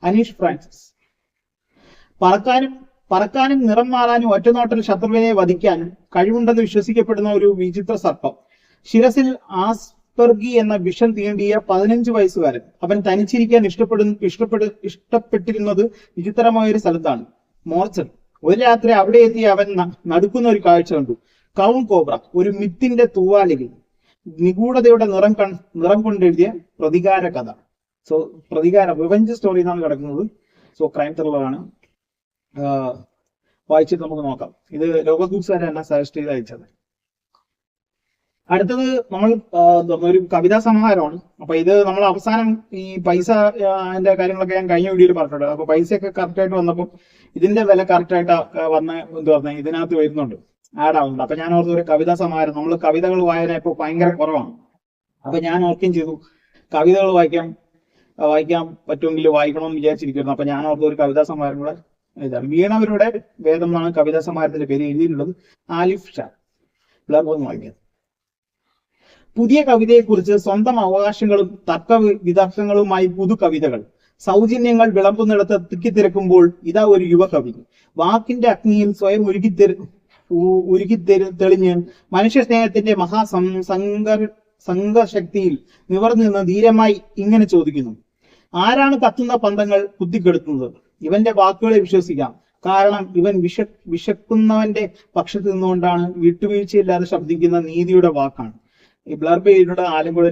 അനീഷ് ഫ്രാൻസിസ്. പറക്കാനും നിറം മാറാനും ഒറ്റനോട്ടൽ ശത്രുവിനെ വധിക്കാനും കഴിവുണ്ടെന്ന് വിശ്വസിക്കപ്പെടുന്ന ഒരു വിചിത്ര സർപ്പം. ശിരസിൽ ആസ്പെർഗി എന്ന വിഷം തീണ്ടിയ 15 വയസ്സുകാരൻ. അവൻ തനിച്ചിരിക്കാൻ ഇഷ്ടപ്പെട്ടിരുന്നത് വിചിത്രമായ ഒരു സ്ഥലത്താണ്, മോർച്ചർ. ഒരു രാത്രി അവിടെ എത്തി അവൻ നടുക്കുന്ന ഒരു കാഴ്ച കണ്ടു. ക്രൗൺ കോബ്ര, ഒരു മിത്തിന്റെ തൂവാലികൾ, നിഗൂഢതയുടെ നിറം കൊണ്ടെഴുതിയ പ്രതികാര കഥ. സോ റിവെഞ്ച് സ്റ്റോറി എന്നാണ് കിടക്കുന്നത്. സോ ക്രൈം ത്രില്ലറാണ്. വായിച്ചിട്ട് നമുക്ക് നോക്കാം. ഇത് ലോഗോസ് ബുക്സുകാരെ തന്നെ സജസ്റ്റ് ചെയ്ത് അയച്ചത്. അടുത്തത് നമ്മൾ ഒരു കവിതാ സമാഹാരമാണ്. അപ്പൊ ഇത് നമ്മൾ അവസാനം ഈ പൈസ അതിന്റെ കാര്യങ്ങളൊക്കെ ഞാൻ കഴിഞ്ഞ വീഡിയോയിൽ പറഞ്ഞിട്ടുണ്ട്. അപ്പൊ പൈസയൊക്കെ കറക്റ്റ് ആയിട്ട് വന്നപ്പോൾ ഇതിന്റെ വില കറക്റ്റ് ആയിട്ട് വന്ന് ഇതിനകത്ത് വരുന്നുണ്ട്. ആഡ് ആവുന്നുണ്ട്. അപ്പൊ ഞാൻ ഓർത്തു ഒരു കവിതാ സമാഹാരം, നമ്മൾ കവിതകൾ വായന ഇപ്പോൾ ഭയങ്കര കുറവാണ്. അപ്പൊ ഞാൻ ഓർക്കുകയും ചെയ്തു കവിതകൾ വായിക്കാൻ പറ്റുമെങ്കിൽ വായിക്കണമെന്ന് വിചാരിച്ചിരിക്കുന്നു. അപ്പൊ ഞാൻ ഓർത്ത് ഒരു കവിതാ സമാഹാരം കൂടെ എഴുതാം. വീണവരുടെ വേദം എന്നാണ് കവിതാ സമാഹാരത്തിന്റെ പേര്. എഴുതിയിട്ടുള്ളത് ആലിഫ് ഷാ. ബ്ലർബ് വായിക്കാം. പുതിയ കവിതയെക്കുറിച്ച് സ്വന്തം അവകാശങ്ങളും തർക്ക വിതർക്കങ്ങളുമായി പുതു കവിതകൾ, സൗജന്യങ്ങൾ വിളമ്പുന്നിടത്ത് തിക്കിത്തിരക്കുമ്പോൾ ഇതാ ഒരു യുവകവി. വാക്കിന്റെ അഗ്നിയിൽ സ്വയം തെളിഞ്ഞ് മനുഷ്യ സ്നേഹത്തിന്റെ സംഘശക്തിയിൽ നിവർന്നു നിന്ന് ധീരമായി ഇങ്ങനെ ചോദിക്കുന്നു: ആരാണ് കത്തുന്ന പന്തങ്ങൾ കുത്തിക്കെടുത്തുന്നത്? ഇവന്റെ വാക്കുകളെ വിശ്വസിക്കാം, കാരണം ഇവൻ വിശക്കുന്നവന്റെ പക്ഷത്ത് നിന്നുകൊണ്ടാണ് വിട്ടുവീഴ്ചയില്ലാതെ ശബ്ദിക്കുന്ന നീതിയുടെ വാക്കാണ്. ഈ ബ്ലർബ് ചെയ്തിട്ടുണ്ട് ആലങ്കോട്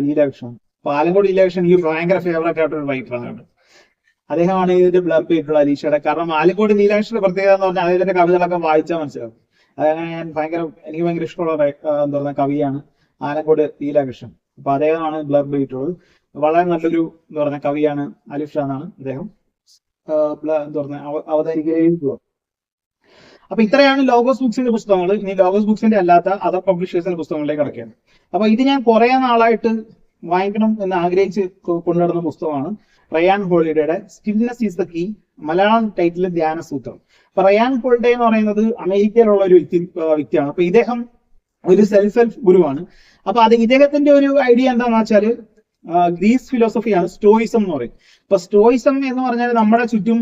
ലീലാകൃഷ്ണൻ. അപ്പൊ ആലങ്കോട് ലീലാകൃഷ്ണൻ എനിക്ക് ഭയങ്കര ഫേവറേറ്റ് ആയിട്ടൊരു റൈറ്ററാണ്. അദ്ദേഹമാണ് ഇതിന്റെ ബ്ലർബ് ചെയ്തിട്ടുള്ള അലീഷയുടെ. കാരണം ആലങ്കോട് ലീലാകൃഷ്ണന്റെ പ്രത്യേകത എന്ന് പറഞ്ഞാൽ അദ്ദേഹത്തിന്റെ കവിതകളൊക്കെ വായിച്ചാൽ മനസ്സിലാവും. അതാണ് എനിക്ക് ഭയങ്കര ഇഷ്ടമുള്ള എന്താ പറയുക കവിയാണ് ആലങ്കോട് ലീലാകൃഷ്ണൻ. അപ്പൊ അദ്ദേഹമാണ് ബ്ലർബ് ചെയ്തിട്ടുള്ളത്. വളരെ നല്ലൊരു എന്താ പറയുക കവിയാണ് ആലിഫ് ഷാ എന്നാണ് അദ്ദേഹം എന്താ പറഞ്ഞ അവതരിക്കുകയും. അപ്പൊ ഇത്രയാണ് ലോഗോസ് ബുക്സിന്റെ പുസ്തകങ്ങൾ. ഇനി ലോഗോസ് ബുക്സിന്റെ അല്ലാത്ത അതർ പബ്ലിഷേഴ്സിന്റെ പുസ്തകങ്ങളിലേക്ക് കിടക്കുകയാണ്. അപ്പൊ ഇത് ഞാൻ കുറെ നാളായിട്ട് വായിക്കണം എന്ന് ആഗ്രഹിച്ച് കൊണ്ടുനടന്ന പുസ്തകമാണ് റയാൻ ഹോളിഡേയുടെ stillness is the key. Malayalam title ധ്യാനസൂത്രം. അപ്പൊ റയാൻ ഹോളിഡേ എന്ന് പറയുന്നത് അമേരിക്കയിലുള്ള ഒരു വ്യക്തിയാണ്. അപ്പൊ ഇദ്ദേഹം ഒരു സെൽഫ് ഹെൽപ്പ് ഗുരുവാണ്. അപ്പൊ ഇദ്ദേഹത്തിന്റെ ഒരു ഐഡിയ എന്താണെന്ന് വെച്ചാല് ഗ്രീസ് ഫിലോസഫിയാണ് സ്റ്റോയിസം എന്ന് പറയും. അപ്പൊ സ്റ്റോയിസം എന്ന് പറഞ്ഞാൽ നമ്മുടെ ചുറ്റും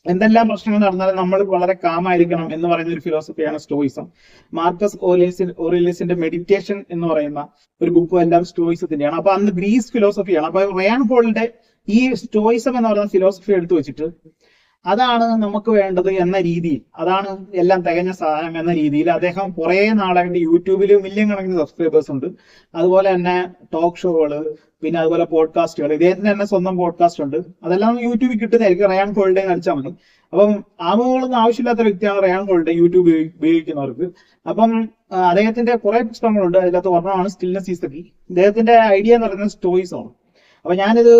എന്തെല്ലാം പ്രശ്നങ്ങൾ നടന്നാലും നമ്മൾ വളരെ കാമായിരിക്കണം എന്ന് പറയുന്ന ഒരു ഫിലോസഫിയാണ് സ്റ്റോയിസം. മാർക്കസ് ഓറേലിയസിന്റെ മെഡിറ്റേഷൻ എന്ന് പറയുന്ന ഒരു ബുക്കും എല്ലാം സ്റ്റോയിസത്തിന്റെയാണ്. അപ്പൊ അന്ന് ഗ്രീസ് ഫിലോസഫിയാണ്. അപ്പൊ റയാൻ ഹോളിന്റെ ഈ സ്റ്റോയിസം എന്ന് പറയുന്ന ഫിലോസഫി എടുത്തു വെച്ചിട്ട് അതാണ് നമുക്ക് വേണ്ടത് എന്ന രീതിയിൽ, അതാണ് എല്ലാം തികഞ്ഞ സാധനം എന്ന രീതിയിൽ അദ്ദേഹം കുറെ നാളായിട്ട് യൂട്യൂബിൽ മില്യൺ കണക്കിന് സബ്സ്ക്രൈബേഴ്സ് ഉണ്ട്. അതുപോലെ തന്നെ ടോക്ക് ഷോകള്, പിന്നെ അതുപോലെ പോഡ്കാസ്റ്റുകൾ. ഇദ്ദേഹത്തിന് തന്നെ സ്വന്തം പോഡ്കാസ്റ്റ് ഉണ്ട്. അതെല്ലാം യൂട്യൂബിൽ കിട്ടുന്നതായിരിക്കും. റയാൻ ഹോളിഡേ അടിച്ചാൽ മതി. അപ്പം ആമുകളൊന്നും ആവശ്യമില്ലാത്ത വ്യക്തിയാണ് റയാൻ ഹോളിഡേ യൂട്യൂബ് ഉപയോഗിക്കുന്നവർക്ക്. അപ്പം അദ്ദേഹത്തിന്റെ കുറെ പുസ്തകങ്ങളുണ്ട്. അതിനകത്ത് ഒരെണ്ണമാണ് സ്റ്റിൽനെസ് ഈസ് ദ കീ. ഇദ്ദേഹത്തിന്റെ ഐഡിയ എന്ന് പറയുന്നത് സ്റ്റോയിസം ആണ്. അപ്പൊ ഞാനിത്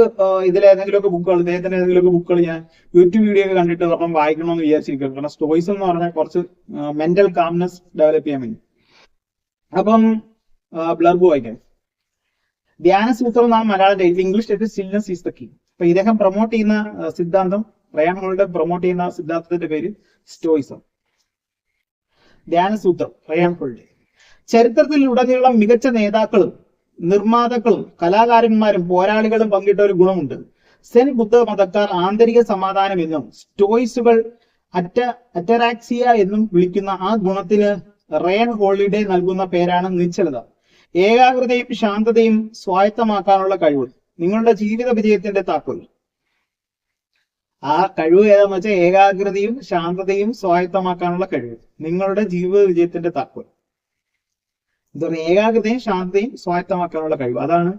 ഇതിലേതെങ്കിലുമൊക്കെ ബുക്കുകൾ, ഇദ്ദേഹത്തിന്റെ ഏതെങ്കിലുമൊക്കെ ബുക്കുകൾ ഞാൻ യൂട്യൂബ് വീഡിയോ ഒക്കെ കണ്ടിട്ട് ഒരെണ്ണം വായിക്കണമെന്ന് വിചാരിച്ചിരിക്കുന്നു. കാരണം സ്റ്റോയിസം എന്ന് പറഞ്ഞാൽ കുറച്ച് മെന്റൽ കാംനെസ് ഡെവലപ്പ് ചെയ്യാൻ വേണ്ടി. അപ്പം ബ്ലർബ് വായിക്കാം. ധ്യാനസൂത്രം എന്നാണ് Malayalam title. English title stillness is the key. അപ്പൊ ഇദ്ദേഹം പ്രൊമോട്ട് ചെയ്യുന്ന സിദ്ധാന്തം, റയാൻ ഹോളിഡേ പ്രൊമോട്ട് ചെയ്യുന്ന സിദ്ധാന്തത്തിന്റെ പേര് സ്റ്റോയിസം. ധ്യാനസൂത്രം Ryan holiday. ചരിത്രത്തിൽ ഉടനീളം മികച്ച നേതാക്കളും നിർമ്മാതാക്കളും കലാകാരന്മാരും പോരാളികളും പങ്കിട്ട ഒരു ഗുണമുണ്ട്. സെൻ ബുദ്ധ മതക്കാർ ആന്തരിക സമാധാനം എന്നും സ്റ്റോയിസുകൾ അറ്ററാക്സിയ എന്നും വിളിക്കുന്ന ആ ഗുണത്തിന് റയാൻ ഹോളിഡേ നൽകുന്ന പേരാണ് നിശ്ചലത. ഏകാഗ്രതയും ശാന്തതയും സ്വായത്തമാക്കാനുള്ള കഴിവ് നിങ്ങളുടെ ജീവിത വിജയത്തിന്റെ താക്കോൽ. ആ കഴിവ് ഏതാന്ന് വെച്ചാൽ ഏകാഗ്രതയും ശാന്തതയും സ്വായത്തമാക്കാനുള്ള കഴിവ് നിങ്ങളുടെ ജീവിത വിജയത്തിന്റെ താക്കോൽ. എന്താ പറയുക, ഏകാഗ്രതയും ശാന്തതയും സ്വായത്തമാക്കാനുള്ള കഴിവ്. അതാണ്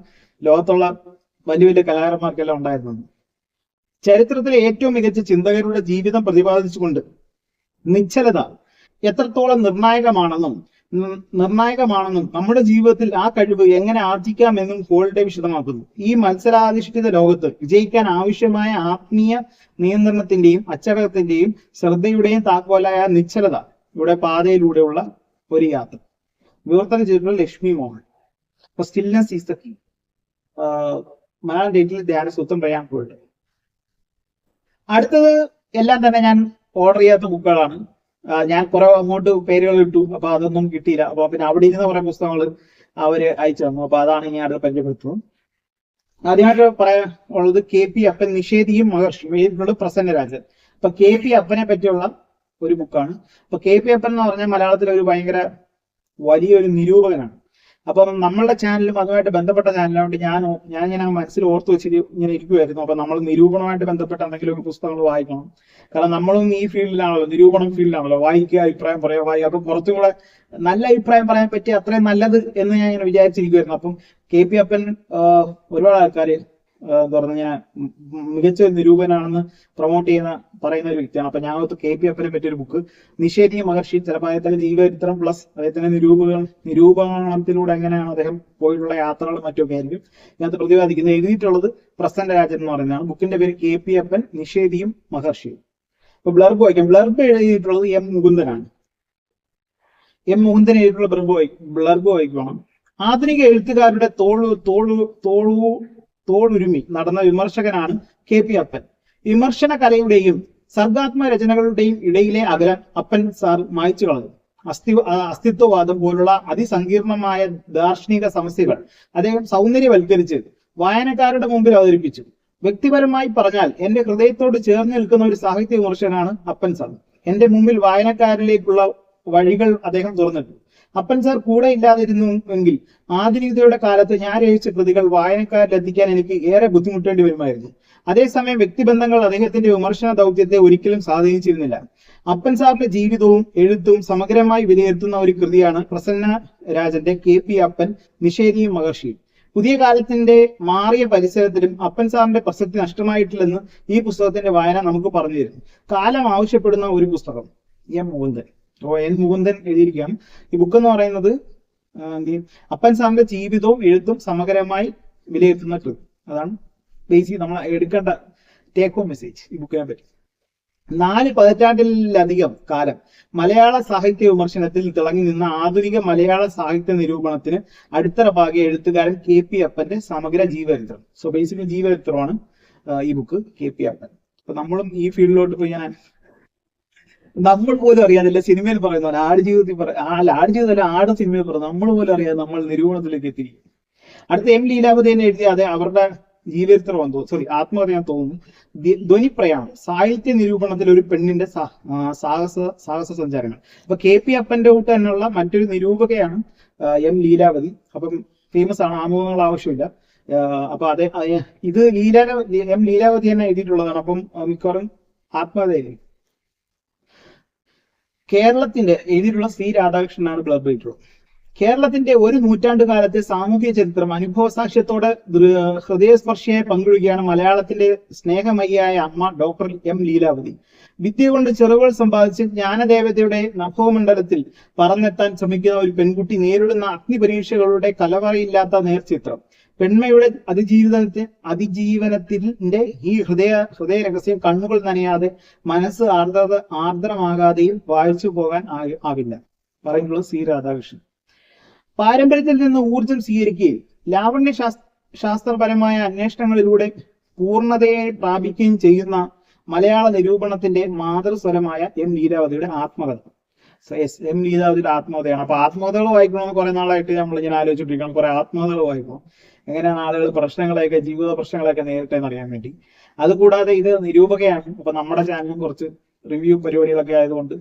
ലോകത്തുള്ള വലിയ വലിയ കലാകാരന്മാർക്കെല്ലാം ഉണ്ടായിരുന്നത്. ചരിത്രത്തിലെ ഏറ്റവും മികച്ച ചിന്തകരുടെ ജീവിതം പ്രതിപാദിച്ചുകൊണ്ട് നിശ്ചലത എത്രത്തോളം നിർണായകമാണെന്നും നമ്മുടെ ജീവിതത്തിൽ ആ കഴിവ് എങ്ങനെ ആർജിക്കാമെന്നും ഹോളിഡേ വിശദമാക്കുന്നു. ഈ മത്സരാധിഷ്ഠിത ലോകത്ത് വിജയിക്കാൻ ആവശ്യമായ ആത്മീയ നിയന്ത്രണത്തിന്റെയും അച്ചടക്കത്തിന്റെയും ശ്രദ്ധയുടെയും താക്കോലായ നിശ്ചലത ഇവിടെ പാതയിലൂടെയുള്ള ഒരു യാത്ര. വിവർത്തനം ചെയ്തിട്ടുള്ള ലക്ഷ്മി മോഹൻ. അപ്പൊ stillness is the key. Malayalam title ധ്യാനസൂത്രം റയാൻ ഹോളിഡേ. അടുത്തത് എല്ലാം തന്നെ ഞാൻ ഓർഡർ ചെയ്യാത്ത ബുക്കുകളാണ്. ഞാൻ കുറെ അങ്ങോട്ട് പേരുകൾ ഇട്ടു, അപ്പൊ അതൊന്നും കിട്ടിയില്ല. അപ്പൊ പിന്നെ അവിടെ ഇരുന്ന കുറെ പുസ്തകങ്ങൾ അവര് അയച്ചു തന്നു. അപ്പൊ അതാണ് ഞാൻ അടുത്ത് പരിചയപ്പെടുത്തുന്നത്. ആദ്യമായിട്ട് പറയാൻ ഉള്ളത് KP അപ്പൻ, നിഷേധിയും മഹർഷിയും. എഴുതിയിട്ടുള്ളത് പ്രസന്നരാജൻ. അപ്പൊ KP അപ്പനെ പറ്റിയുള്ള ഒരു ബുക്കാണ്. അപ്പൊ KP അപ്പൻ എന്ന് പറഞ്ഞാൽ മലയാളത്തിലെ ഒരു ഭയങ്കര വലിയൊരു നിരൂപകനാണ്. അപ്പം നമ്മളുടെ ചാനലും അതുമായിട്ട് ബന്ധപ്പെട്ട ചാനലായതുകൊണ്ട് ഞാൻ മനസ്സിൽ ഓർത്ത് വെച്ചിട്ട് ഇങ്ങനെ ഇരിക്കുമായിരുന്നു. അപ്പൊ നമ്മൾ നിരൂപണമായിട്ട് ബന്ധപ്പെട്ട എന്തെങ്കിലും പുസ്തകങ്ങൾ വായിക്കണം. കാരണം നമ്മളും ഈ ഫീൽഡിലാണല്ലോ, നിരൂപണം ഫീൽഡിലാണല്ലോ. വായിക്കുക, അഭിപ്രായം പറയുക, അപ്പൊ കുറച്ചും കൂടെ നല്ല അഭിപ്രായം പറയാൻ പറ്റിയ അത്രയും നല്ലത് എന്ന് ഞാൻ ഇങ്ങനെ വിചാരിച്ചിരിക്കുമായിരുന്നു. അപ്പം KP അപ്പൻ ഒരുപാട് ആൾക്കാർ എന്താ പറഞ്ഞാൽ മികച്ച ഒരു നിരൂപനാണെന്ന് പറയുന്ന ഒരു വ്യക്തിയാണ്. അപ്പൊ ഞാൻ KP അപ്പനെ പറ്റിയ ഒരു ബുക്ക്, നിഷേധിയും മഹർഷി, ചിലപ്പോൾ അദ്ദേഹത്തിന്റെ ജീവചരിത്രം പ്ലസ് അദ്ദേഹത്തിന്റെ നിരൂപണത്തിലൂടെ എങ്ങനെയാണ് അദ്ദേഹം പോയിട്ടുള്ള യാത്രകളും മറ്റൊക്കെ ആയിരിക്കും ഇതിനകത്ത് പ്രതിപാദിക്കുന്നത്. എഴുതിയിട്ടുള്ളത് പ്രസന്നരാജൻ എന്ന് പറയുന്നതാണ്. ബുക്കിന്റെ പേര് KP അപ്പൻ, നിഷേധിയും മഹർഷിയും. അപ്പൊ ബ്ലർബ് വായിക്കാം. ബ്ലർബ് എഴുതിയിട്ടുള്ളത് M മുകുന്ദനാണ്. എം മോഹൻദൻ എഴുതിയിട്ടുള്ള ബ്ലർബ് വായിക്കണം. ആധുനിക എഴുത്തുകാരുടെ തോളുരുമി നടന്ന വിമർശകനാണ് KP അപ്പൻ. വിമർശന കലയുടെയും സർഗാത്മക രചനകളുടെയും ഇടയിലെ അകലം അപ്പൻ സാർ മായ്ച്ചു കളഞ്ഞു. അസ്തിത്വവാദം പോലുള്ള അതിസങ്കീർണമായ ദാർശനിക സമസ്യകൾ അദ്ദേഹം സൗന്ദര്യവൽക്കരിച്ച് വായനക്കാരുടെ മുമ്പിൽ അവതരിപ്പിച്ചു. വ്യക്തിപരമായി പറഞ്ഞാൽ എന്റെ ഹൃദയത്തോട് ചേർന്ന് നിൽക്കുന്ന ഒരു സാഹിത്യ വിമർശകനാണ് അപ്പൻ സാർ. എന്റെ മുമ്പിൽ വായനക്കാരിലേക്കുള്ള വഴികൾ അദ്ദേഹം തുറന്നിട്ടു. അപ്പൻ സാർ കൂടെ ഇല്ലാതിരുന്നുവെങ്കിൽ ആധുനികതയുടെ കാലത്ത് ഞാൻ രചിച്ച കൃതികൾ വായനക്കാരിലെത്തിക്കാൻ എനിക്ക് ഏറെ ബുദ്ധിമുട്ടേണ്ടി വരുമായിരുന്നു. അതേസമയം വ്യക്തിബന്ധങ്ങൾ അദ്ദേഹത്തിന്റെ വിമർശന ദൗത്യത്തെ ഒരിക്കലും സ്വാധീനിച്ചിരുന്നില്ല. അപ്പൻ സാറിന്റെ ജീവിതവും എഴുത്തും സമഗ്രമായി വിലയിരുത്തുന്ന ഒരു കൃതിയാണ് പ്രസന്ന രാജന്റെ KP അപ്പൻ നിഷേധിയും മഹർഷിയും. പുതിയ കാലത്തിന്റെ മാറിയ പരിസരത്തിലും അപ്പൻ സാറിന്റെ പ്രസക്തി നഷ്ടമായിട്ടില്ലെന്ന് ഈ പുസ്തകത്തിന്റെ വായന നമുക്ക് പറഞ്ഞു തരുന്നു. കാലം ആവശ്യപ്പെടുന്ന ഒരു പുസ്തകം. എൻ മുകുന്ദൻ എഴുതിയിരിക്കുകയാണ്. ഈ ബുക്ക് എന്ന് പറയുന്നത് അപ്പൻ സാറിന്റെ ജീവിതവും എഴുത്തും സമഗ്രമായി വിലയിരുത്തുന്ന കൃതി. അതാണ് ബേസിക് നമ്മൾ എടുക്കേണ്ട ടേക്ക് ഹോം മെസ്സേജ് ഈ ബുക്കിനെ പറ്റി. 4 പതിറ്റാണ്ടിലധികം കാലം മലയാള സാഹിത്യ വിമർശനത്തിൽ തിളങ്ങി നിന്ന ആധുനിക മലയാള സാഹിത്യ നിരൂപണത്തിന് അടിത്തറ പാകിയ എഴുത്തുകാരൻ KP അപ്പന്റെ സമഗ്ര ജീവചരിത്രം. സോ ബേസിക്കലി ജീവചരിത്രമാണ് ഈ ബുക്ക് KP അപ്പൻ. അപ്പൊ നമ്മളും ഈ ഫീൽഡിലോട്ട് പോയി നമ്മൾ പോലും അറിയാതില്ല സിനിമയിൽ പറയുന്ന ആടുജീവിതത്തിൽ ആട് സിനിമയിൽ പറയുന്നത് നമ്മൾ പോലും അറിയാതെ നമ്മൾ നിരൂപണത്തിലേക്ക് എത്തിയിരിക്കും. അടുത്ത M ലീലാവതി തന്നെ എഴുതിയ അതെ അവരുടെ ജീവചരിത്രം ആത്മകഥയാൻ തോന്നുന്നു. ധ്വനിപ്രയാണം സാഹിത്യ നിരൂപണത്തിൽ ഒരു പെണ്ണിന്റെ സാഹസ സഞ്ചാരങ്ങൾ. അപ്പൊ KP അപ്പന്റെ കൂട്ട് തന്നെയുള്ള മറ്റൊരു നിരൂപകയാണ് M ലീലാവതി. അപ്പം ഫേമസ് ആണ്, ആമുഖങ്ങൾ ആവശ്യമില്ല. അപ്പൊ ഇത് M ലീലാവതി തന്നെ എഴുതിയിട്ടുള്ളതാണ്. അപ്പം മിക്കവാറും ആത്മകഥയായിരിക്കും. കേരളത്തിന്റെ എഴുതിയിട്ടുള്ള C രാധാകൃഷ്ണനാണ് ബ്ലർബ് എഴുതിയിട്ടുള്ളത്. കേരളത്തിന്റെ ഒരു നൂറ്റാണ്ട് കാലത്തെ സാമൂഹ്യ ചരിത്രം അനുഭവസാക്ഷ്യത്തോടെ ഹൃദയസ്പർശിയായി പങ്കിടുകയാണ് മലയാളത്തിന്റെ സ്നേഹമയിയായ അമ്മ ഡോക്ടർ M ലീലാവതി. വിദ്യ കൊണ്ട് ചെറുകൾ സമ്പാദിച്ച് ജ്ഞാനദേവതയുടെ നഭോമണ്ഡലത്തിൽ പറന്നെത്താൻ ശ്രമിക്കുന്ന ഒരു പെൺകുട്ടി നേരിടുന്ന അഗ്നിപരീക്ഷകളുടെ കലവറയില്ലാത്ത നേർചിത്രം. പെൺമയുടെ അതിജീവനത്തിന്റെ ഈ ഹൃദയ രഹസ്യം കണ്ണുകൾ നനയാതെ മനസ്സ് ആർദ്രമാകാതെയും വായിച്ചു പോകാൻ ആവില്ല. പറയുന്നത് C രാധാകൃഷ്ണൻ. പാരമ്പര്യത്തിൽ നിന്ന് ഊർജം സ്വീകരിക്കുകയും ലാവണ്യ ശാസ്ത്രപരമായ അന്വേഷണങ്ങളിലൂടെ പൂർണ്ണതയെ പ്രാപിക്കുകയും ചെയ്യുന്ന മലയാള നിരൂപണത്തിന്റെ മാതൃസ്വരമായ M ലീലാവതിയുടെ ആത്മകഥ. M ലീലാവതിയുടെ ആത്മകഥയാണ്. അപ്പൊ ആത്മകഥകൾ വായിക്കണമെന്ന് കുറെ നാളായിട്ട് നമ്മൾ ഇങ്ങനെ ആലോചിച്ചിട്ടിരിക്കണം. കുറെ ആത്മകഥകൾ വായിക്കണം, എങ്ങനെയാണ് ആളുകൾ ജീവിത പ്രശ്നങ്ങളെയൊക്കെ നേരിട്ടെന്ന് അറിയാൻ വേണ്ടി. അതുകൂടാതെ ഇത് നിരൂപകയാണ്. അപ്പൊ നമ്മുടെ ചാനലും കുറച്ച് റിവ്യൂ പരിപാടികളൊക്കെ ആയതുകൊണ്ട്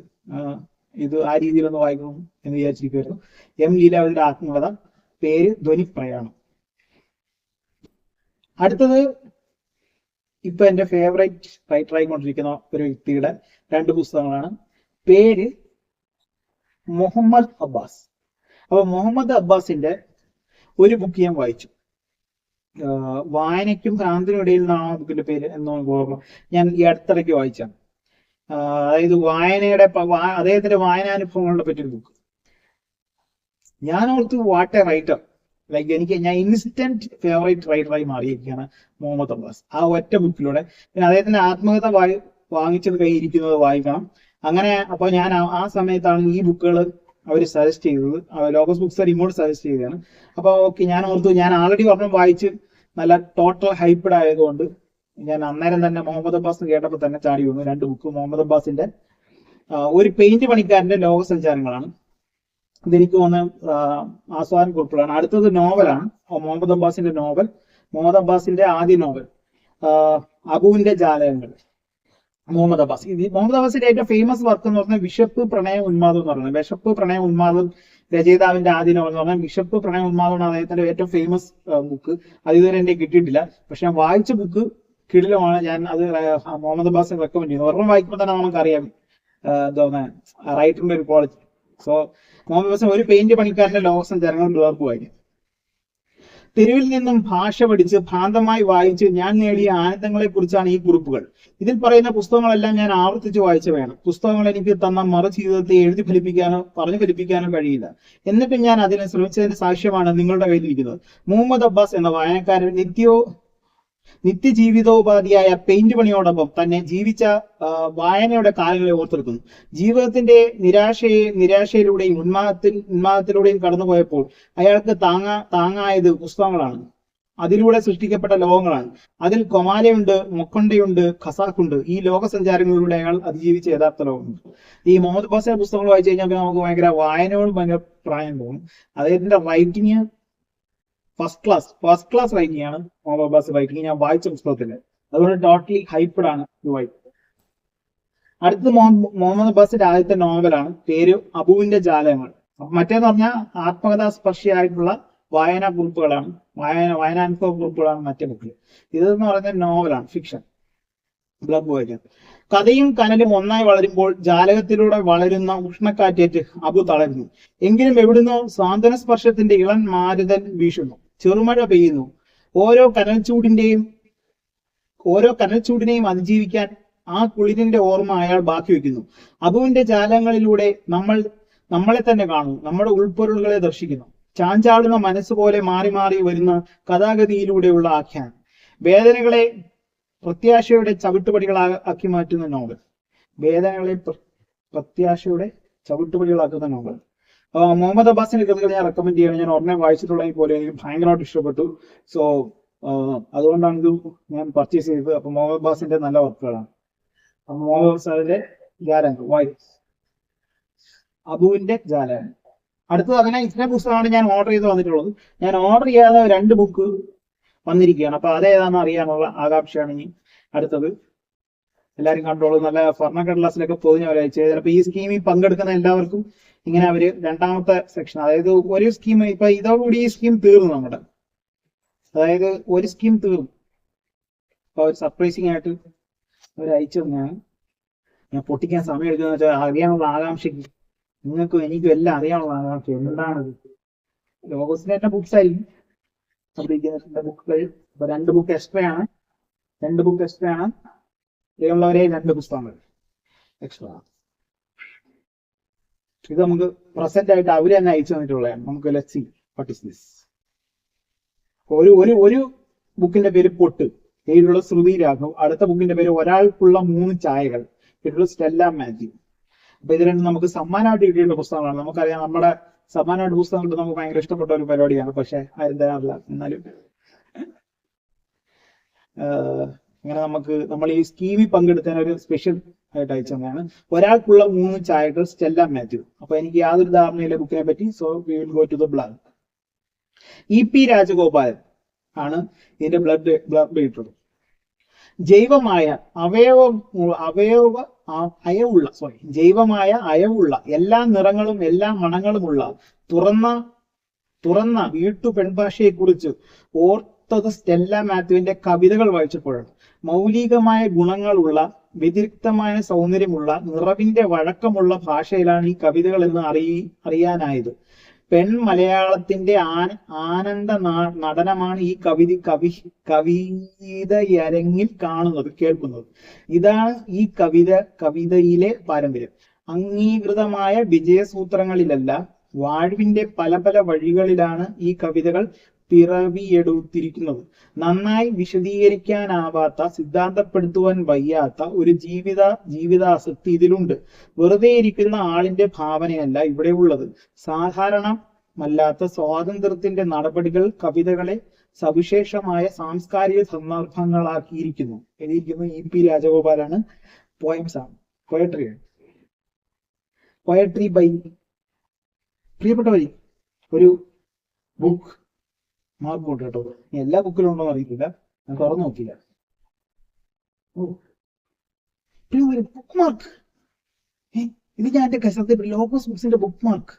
ഇത് ആ രീതിയിലൊന്ന് വായിക്കണം എന്ന് വിചാരിച്ചിരിക്കുമായിരുന്നു. M ലീലാവതിയുടെ ആത്മകഥ, പേര് ധ്വനിപ്രയാണം. അടുത്തത് ഇപ്പൊ എന്റെ ഫേവറേറ്റ് റൈറ്റർ ആയിക്കൊണ്ടിരിക്കുന്ന ഒരു വ്യക്തിയുടെ 2 പുസ്തകങ്ങളാണ്. പേര് മുഹമ്മദ് അബ്ബാസ്. അപ്പൊ മുഹമ്മദ് അബ്ബാസിന്റെ ഒരു ബുക്ക് ഞാൻ വായിച്ചു. വായനയ്ക്കും ഭ്രാന്തിനും ഇടയിൽ നിന്നാണ് ആ ബുക്കിന്റെ പേര് എന്നോ ഓർമ്മ. ഞാൻ ഈ അടുത്തിടയ്ക്ക് വായിച്ചാണ്. അതായത് അദ്ദേഹത്തിന്റെ വായനാനുഭവങ്ങളെ പറ്റിയൊരു ബുക്ക്. ഞാൻ ഓർത്തു വാട്ട് എ റൈറ്റർ. ഞാൻ ഇൻസ്റ്റന്റ് ഫേവറേറ്റ് റൈറ്ററായി മാറിയിരിക്കുകയാണ് മുഹമ്മദ് അബ്ബാസ് ആ ഒറ്റ ബുക്കിലൂടെ. പിന്നെ അദ്ദേഹത്തിന്റെ ആത്മകഥ വാങ്ങിച്ചത് കയ്യിരിക്കുന്നത് വായിക്കണം. അങ്ങനെ അപ്പൊ ഞാൻ ആ സമയത്താണ് ഈ ബുക്കുകൾ അവർ സജസ്റ്റ് ചെയ്തത്. ലോഗോസ് ബുക്സ് ഇങ്ങോട്ട് സജസ്റ്റ് ചെയ്തതാണ്. അപ്പൊ ഓക്കെ, ഞാൻ ഓർത്തു ഞാൻ ആൾറെഡി ഒരെണ്ണം വായിച്ച് നല്ല ടോട്ടൽ ഹൈപ്പഡ് ആയതുകൊണ്ട് ഞാൻ അന്നേരം തന്നെ മുഹമ്മദ് അബ്ബാസ് കേട്ടപ്പോൾ തന്നെ ചാടി വന്നു. 2 ബുക്ക് മുഹമ്മദ് അബ്ബാസിന്റെ ഒരു പെയിന്റ് പണിക്കാരന്റെ ലോകസഞ്ചാരങ്ങളാണ്. ഇതെനിക്ക് തോന്നുന്ന ആസ്വാദനം കുറിപ്പുകളാണ്. അടുത്തത് നോവലാണ്, മുഹമ്മദ് അബ്ബാസിന്റെ നോവൽ. മുഹമ്മദ് അബ്ബാസിന്റെ ആദ്യ നോവൽ അബുവിന്റെ ജാലകങ്ങൾ. മുഹമ്മദ് അബ്ബാസിന്റെ ഏറ്റവും ഫേമസ് വർക്ക് എന്ന് പറഞ്ഞാൽ വിശപ്പ് പ്രണയ ഉന്മാദം എന്ന് പറയുന്നത്. വിശപ്പ് പ്രണയ ഉന്മാദം രചയിതാവിന്റെ ആദ്യ നോവൽ എന്ന് പറഞ്ഞാൽ വിശപ്പ് പ്രണയ ഉന്മാദമാണ് അദ്ദേഹത്തിന്റെ ഏറ്റവും ഫേമസ് ബുക്ക്. അത് ഇതുവരെ എന്റെ കിട്ടിയിട്ടില്ല. പക്ഷെ ഞാൻ വായിച്ച ബുക്ക് കിടിലമാണ്. ഞാൻ അത് മുഹമ്മദ് അബ്ബാസിനെ റെക്കമെൻഡ് ചെയ്യുന്നു. ഒരെണ്ണം വായിക്കുമ്പോൾ തന്നെ നമുക്കറിയാം എന്താ റൈറ്ററിന്റെ ഒരു ക്വാളിറ്റി. സോ മുഹമ്മദ് അബ്ബാസിന് ഒരു പെയിന്റ് പണിക്കാരന്റെ ലോകസഞ്ചാരങ്ങൾ ബ്ലർബ് വായിക്കും. തെരുവിൽ നിന്നും ഭാഷ പഠിച്ച് ഭ്രാന്തമായി വായിച്ച് ഞാൻ നേടിയ ആനന്ദങ്ങളെ കുറിച്ചാണ് ഈ കുറിപ്പുകൾ. ഇതിൽ പറയുന്ന പുസ്തകങ്ങളെല്ലാം ഞാൻ ആവർത്തിച്ച് വായിച്ചവയാണ്. പുസ്തകങ്ങൾ എനിക്ക് തന്ന മറു ജീവിതത്തെ എഴുതി ഫലിപ്പിക്കാനോ പറഞ്ഞു ഫലിപ്പിക്കാനോ കഴിയില്ല. എന്നിട്ടും ഞാൻ അതിനെ ശ്രമിച്ചതിന്റെ സാക്ഷ്യമാണ് നിങ്ങളുടെ കയ്യിലിരിക്കുന്നത്. മുഹമ്മദ് അബ്ബാസ് എന്ന വായനക്കാരൻ നിത്യജീവിതോപാധിയായ പെയിന്റ് പണിയോടൊപ്പം തന്നെ ജീവിച്ച വായനയുടെ കാലങ്ങളെ ഓർത്തെടുക്കുന്നു. ജീവിതത്തിന്റെ നിരാശയിലൂടെയും ഉന്മാദത്തിലൂടെയും കടന്നുപോയപ്പോൾ അയാൾക്ക് താങ്ങായത് പുസ്തകങ്ങളാണ്. അതിലൂടെ സൃഷ്ടിക്കപ്പെട്ട ലോകങ്ങളാണ്. അതിൽ കൊമാലയുണ്ട്, മൊക്കൊണ്ടയുണ്ട്, ഖസാക്കുണ്ട്. ഈ ലോകസഞ്ചാരങ്ങളിലൂടെ അയാൾ അതിജീവിച്ച യഥാർത്ഥ ലോകമുണ്ട്. ഈ മുഹമ്മദ് അബ്ബാസിന്റെ പുസ്തകങ്ങൾ വായിച്ചു കഴിഞ്ഞാൽ നമുക്ക് ഭയങ്കര വായനയോട് ഭയങ്കര പ്രായം തോന്നും. അദ്ദേഹത്തിന്റെ റൈറ്റിങ് ഫസ്റ്റ് ക്ലാസ് റൈറ്റിംഗ് ആണ് മുഹമ്മദ് അബ്ബാസ് റൈറ്റിംഗ്. ഞാൻ വായിച്ച പുസ്തകത്തില് അതുകൊണ്ട് ടോട്ടലി ഹൈപ്പഡ് ആണ് ഇത് വായിച്ചത്. അടുത്തത് മുഹമ്മദ് അബ്ബാസിന്റെ ആദ്യത്തെ നോവലാണ്, പേര് അബുവിന്റെ ജാലകങ്ങൾ. മറ്റേന്ന് പറഞ്ഞാൽ ആത്മകഥാസ്പർശിയായിട്ടുള്ള വായനാ കുറിപ്പുകളാണ്, വായനാനുഭവ കുറിപ്പുകളാണ് മറ്റേ ബുക്കിൽ. ഇതെന്ന് പറയുന്നത് നോവലാണ്, ഫിക്ഷൻ. ബ്ലഡ് വായിക്കാൻ കഥയും കനലും ഒന്നായി വളരുമ്പോൾ ജാലകത്തിലൂടെ വളരുന്ന ഉഷ്ണക്കാറ്റേറ്റ് അബു തളരുന്നു. എങ്കിലും എവിടുന്നോ സാന്ത്വന സ്പർശത്തിന്റെ ഇളം മാരുതൻ വീശുന്നു. ചെറുമഴ പെയ്യുന്നു. ഓരോ കനൽച്ചൂടിനെയും അതിജീവിക്കാൻ ആ കുളിരിന്റെ ഓർമ്മ അയാൾ ബാക്കി വെക്കുന്നു. അബുവിന്റെ ജാലങ്ങളിലൂടെ നമ്മളെ തന്നെ കാണുന്നു, നമ്മുടെ ഉൾപ്പൊരുളുകളെ ദർശിക്കുന്നു. ചാഞ്ചാടുന്ന മനസ്സുപോലെ മാറി മാറി വരുന്ന കഥാഗതിയിലൂടെയുള്ള ആഖ്യാനം. വേദനകളെ പ്രത്യാശയുടെ ചവിട്ടുപടികളാക്കി മാറ്റുന്ന നോവൽ. വേദനകളെ പ്രത്യാശയുടെ ചവിട്ടുപടികളാക്കുന്ന നോവൽ. മുഹമ്മദ് അബ്ബാസിന്റെ കൃതികൾ ഞാൻ റെക്കമെൻഡ് ചെയ്യണം. ഞാൻ ഉടനെ വായിച്ചിട്ടുള്ളതിൽ പോലെ എനിക്ക് ഭയങ്കരമായിട്ട് ഇഷ്ടപ്പെട്ടു. സോ അതുകൊണ്ടാണ് ഇത് ഞാൻ പർച്ചേസ് ചെയ്തത്. അപ്പൊ മുഹമ്മദ് അബ്ബാസിന്റെ നല്ല വർക്കുകളാണ്. മുഹമ്മദ് അബ്ബാസിന്റെ ജാലകങ്ങൾ വായിച്ചു. അബുവിന്റെ ജാലകങ്ങൾ. അടുത്തത് അങ്ങനെ ഇത്രയും പുസ്തകമാണ് ഞാൻ ഓർഡർ ചെയ്ത് വന്നിട്ടുള്ളത്. ഞാൻ ഓർഡർ ചെയ്യാതെ 2 ബുക്ക് വന്നിരിക്കുകയാണ്. അപ്പൊ അതേതാണെന്ന് അറിയാനുള്ള ആകാംക്ഷയാണ് ഇനി അടുത്തത്. എല്ലാവരും കണ്ടോളൂ. നല്ല സ്വർണ്ണക്കടലാസിലൊക്കെ പൊതിഞ്ഞ ഒരാഴ്ച. ചിലപ്പോൾ ഈ സ്കീമിൽ പങ്കെടുക്കുന്ന എല്ലാവർക്കും ഇങ്ങനെ അവര് രണ്ടാമത്തെ സെക്ഷൻ, അതായത് ഒരു സ്കീം ഇപ്പൊ ഇതോടുകൂടി ഈ സ്കീം തീർന്നു നമ്മുടെ, അതായത് ഒരു സ്കീം തീർന്നു. അപ്പൊ ഒരു സർപ്രൈസിങ് ആയിട്ട് അവർ അയച്ചു ഞാൻ പൊട്ടിക്കാൻ സമയം എടുക്കുന്ന വെച്ചാൽ അറിയാനുള്ള ആകാംക്ഷയ്ക്ക്. നിങ്ങൾക്കും എനിക്കും എല്ലാം അറിയാനുള്ള ആകാംക്ഷ എന്താണത്. ലോഗോസിന്റെ തന്നെ ബുക്സ് ആയിരിക്കും ബുക്കുകൾ. അപ്പൊ 2 ബുക്ക് എക്സ്ട്രാ ആണ്. 2 ബുക്ക് എക്സ്ട്രാ ആണ്. ഇവരുള്ളവരെ 2 പുസ്തകങ്ങൾ എക്സ്ട്രാ. ഇത് നമുക്ക് പ്രസന്റ് ആയിട്ട് അവര് തന്നെ അയച്ചു തന്നിട്ടുള്ളതാണ്. നമുക്ക് let's see what is this. ഒരു ബുക്കിന്റെ പേര് പൊട്ട്, പേരുള്ള ശ്രുതി രാഘവ്. അടുത്ത ബുക്കിന്റെ പേര് ഒരാൾക്കുള്ള 3 ചായകൾ, പേരുള്ള സ്റ്റെല്ല മാത്യു. അപ്പൊ ഇത് രണ്ടും നമുക്ക് സമ്മാനമായിട്ട് കിട്ടിയുള്ള പുസ്തകങ്ങളാണ്. നമുക്കറിയാം നമ്മുടെ സമ്മാനമായിട്ട് പുസ്തകങ്ങൾ നമുക്ക് ഭയങ്കര ഇഷ്ടപ്പെട്ട ഒരു പരിപാടിയാണ്. പക്ഷെ ആരും തരാറില്ല. എന്നാലും ഇങ്ങനെ നമ്മൾ ഈ സ്കീമിൽ പങ്കെടുത്തതിന് ഒരു സ്പെഷ്യൽ ആയിട്ട് അയച്ചു തന്നെയാണ്. ഒരാൾക്കുള്ള 3 ചായകൾ, സ്റ്റെല്ല മാത്യു. അപ്പൊ എനിക്ക് യാതൊരു ധാരണയില്ല ബുക്കിനെ പറ്റി. So we will go to the blurb. EP Rajagopalan ആണ് ഇതിന്റെ ബ്ലഡ് ഇട്ടത്. ജൈവമായ അയവുള്ള എല്ലാ നിറങ്ങളും എല്ലാ മണങ്ങളുമുള്ള തുറന്ന വീട്ടു പെൺഭാഷയെ കുറിച്ച് ഓർത്തത് സ്റ്റെല്ല മാത്യുവിന്റെ കവിതകൾ വായിച്ചപ്പോഴാണ്. മൗലികമായ ഗുണങ്ങളുള്ള, വ്യതിരിക്തമായ സൗന്ദര്യമുള്ള, നിറവിന്റെ വഴക്കമുള്ള ഭാഷയിലാണ് ഈ കവിതകൾ എന്ന് അറിയാനായത്. മലയാളത്തിന്റെ ആനന്ദ നടനമാണ് ഈ കവിതയരങ്ങിൽ കേൾക്കുന്നത്. ഇതാണ് ഈ കവിതയിലെ പാരമ്പര്യം. അംഗീകൃതമായ വിജയസൂത്രങ്ങളിലല്ല, വാഴ്വിന്റെ പല പല വഴികളിലാണ് ഈ കവിതകൾ പിറവിയെടുത്തിരിക്കുന്നത്. നന്നായി വിശദീകരിക്കാനാവാത്ത, സിദ്ധാന്തപ്പെടുത്തുവാൻ വയ്യാത്ത ഒരു ജീവിതാസക്തി ഇതിലുണ്ട്. വെറുതെ ഇരിക്കുന്ന ആളിന്റെ ഭാവനയല്ല ഇവിടെ ഉള്ളത്. സാധാരണമല്ലാത്ത സ്വാതന്ത്ര്യത്തിന്റെ നടപടികൾ കവിതകളെ സവിശേഷമായ സാംസ്കാരിക സന്ദർഭങ്ങളാക്കിയിരിക്കുന്നു. എഴുതിയിരിക്കുന്നത് EP രാജഗോപാലാണ്. പോയംസ് ആണ്, പോയട്രി ബൈ. പ്രിയപ്പെട്ടവരെ, ഒരു ബുക്ക് മാർക്ക് കൊണ്ട് കേട്ടോ. എല്ലാ ബുക്കിലും ഉണ്ടോ അറിയില്ല, ഞാൻ തുറന്നു നോക്കില്ല. ബുക്ക് മാർക്ക്, ഇത് ഞാൻ എന്റെ കസത്തിൽ ലോഗോസ് ബുക്സിന്റെ ബുക്ക് മാർക്ക്.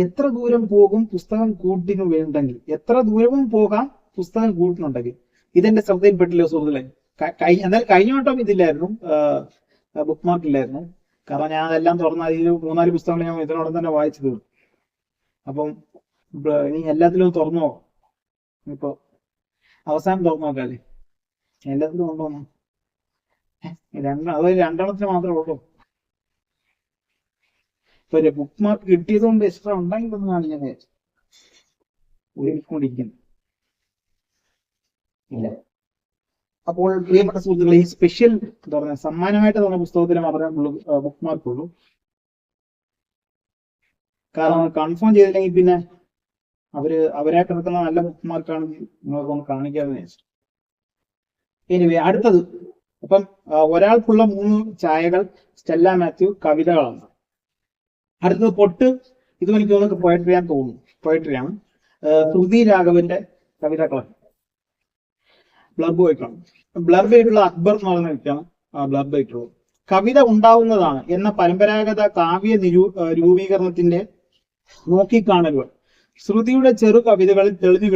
എത്ര ദൂരം പോകും പുസ്തകം കൂട്ടിന് വേണ്ടെങ്കിൽ, എത്ര ദൂരവും പോകാം പുസ്തകം കൂട്ടിനുണ്ടെങ്കിൽ. ഇതെന്റെ ശ്രദ്ധയിൽപ്പെട്ടില്ല സുഹൃത്തുക്കളെ. എന്നാലും കഴിഞ്ഞ വട്ടം ഇതില്ലായിരുന്നു, ബുക്ക് മാർക്ക് ഇല്ലായിരുന്നു. കാരണം ഞാൻ അതെല്ലാം തുറന്ന 3-4 പുസ്തകങ്ങൾ ഞാൻ ഇതിനോടൊപ്പം തന്നെ വായിച്ചു തീർന്നു. അപ്പം ഇനി എല്ലാത്തിലും തുറന്നോ. ഇപ്പൊ അവസാനം തുറന്നു നോക്കാല്ലേ, എല്ലാത്തിലും കൊണ്ടുവന്നു. അത് 2 മാത്രമേ ഉള്ളൂ. ഇപ്പൊ ബുക്ക് മാർക്ക് കിട്ടിയത് കൊണ്ട് എക്സ്ട്രാ ഉണ്ടായില്ലെന്നാണ് ഞാൻ വിചാരിച്ചത്. കൊണ്ടിരിക്കുന്നത്. ഇല്ല. അപ്പോൾ പ്രിയപ്പെട്ട സുഹൃത്തുക്കളെ, ഈ സ്പെഷ്യൽ എന്താ പറയുക സമ്മാനമായിട്ട് തന്ന പുസ്തകത്തിന് മാത്രമേ ബുക്ക് മാർക്ക് ഉള്ളൂ. കാരണം കൺഫേം ചെയ്തില്ലെങ്കിൽ പിന്നെ അവരായിട്ട് എടുക്കുന്ന നല്ല ബുക്ക് മാർക്കാണെങ്കിൽ നിങ്ങൾക്കൊന്ന് കാണിക്കാതെ വെച്ചു. എനിവേ, അടുത്തത് അപ്പം ഒരാൾക്കുള്ള 3 ചായകൾ സ്റ്റെല്ല മാത്യു കവിതകളാണ്. അടുത്തത് പൊട്ട്. ഇത് എനിക്ക് തോന്നുന്നു പോയട്രിയാന്ന് തോന്നുന്നു. പോയട്രിയാണ്. ശ്രുതി രാഘവന്റെ കവിതകളാണ്. ബ്ലർബ് വയ്ക്കണം. ബ്ലർബ് ആയിട്ടുള്ള അക്ബർ എന്ന് പറയുന്ന വ്യക്തിയാണ് ബ്ലർബ് ആയിട്ടുള്ളത്. കവിത ഉണ്ടാവുന്നതാണ് എന്ന പരമ്പരാഗത കാവ്യ രൂപീകരണത്തിന്റെ നോക്കിക്കാണലുകൾ ശ്രുതിയുടെ ചെറു കവിതകളിൽ തെളിഞ്ഞു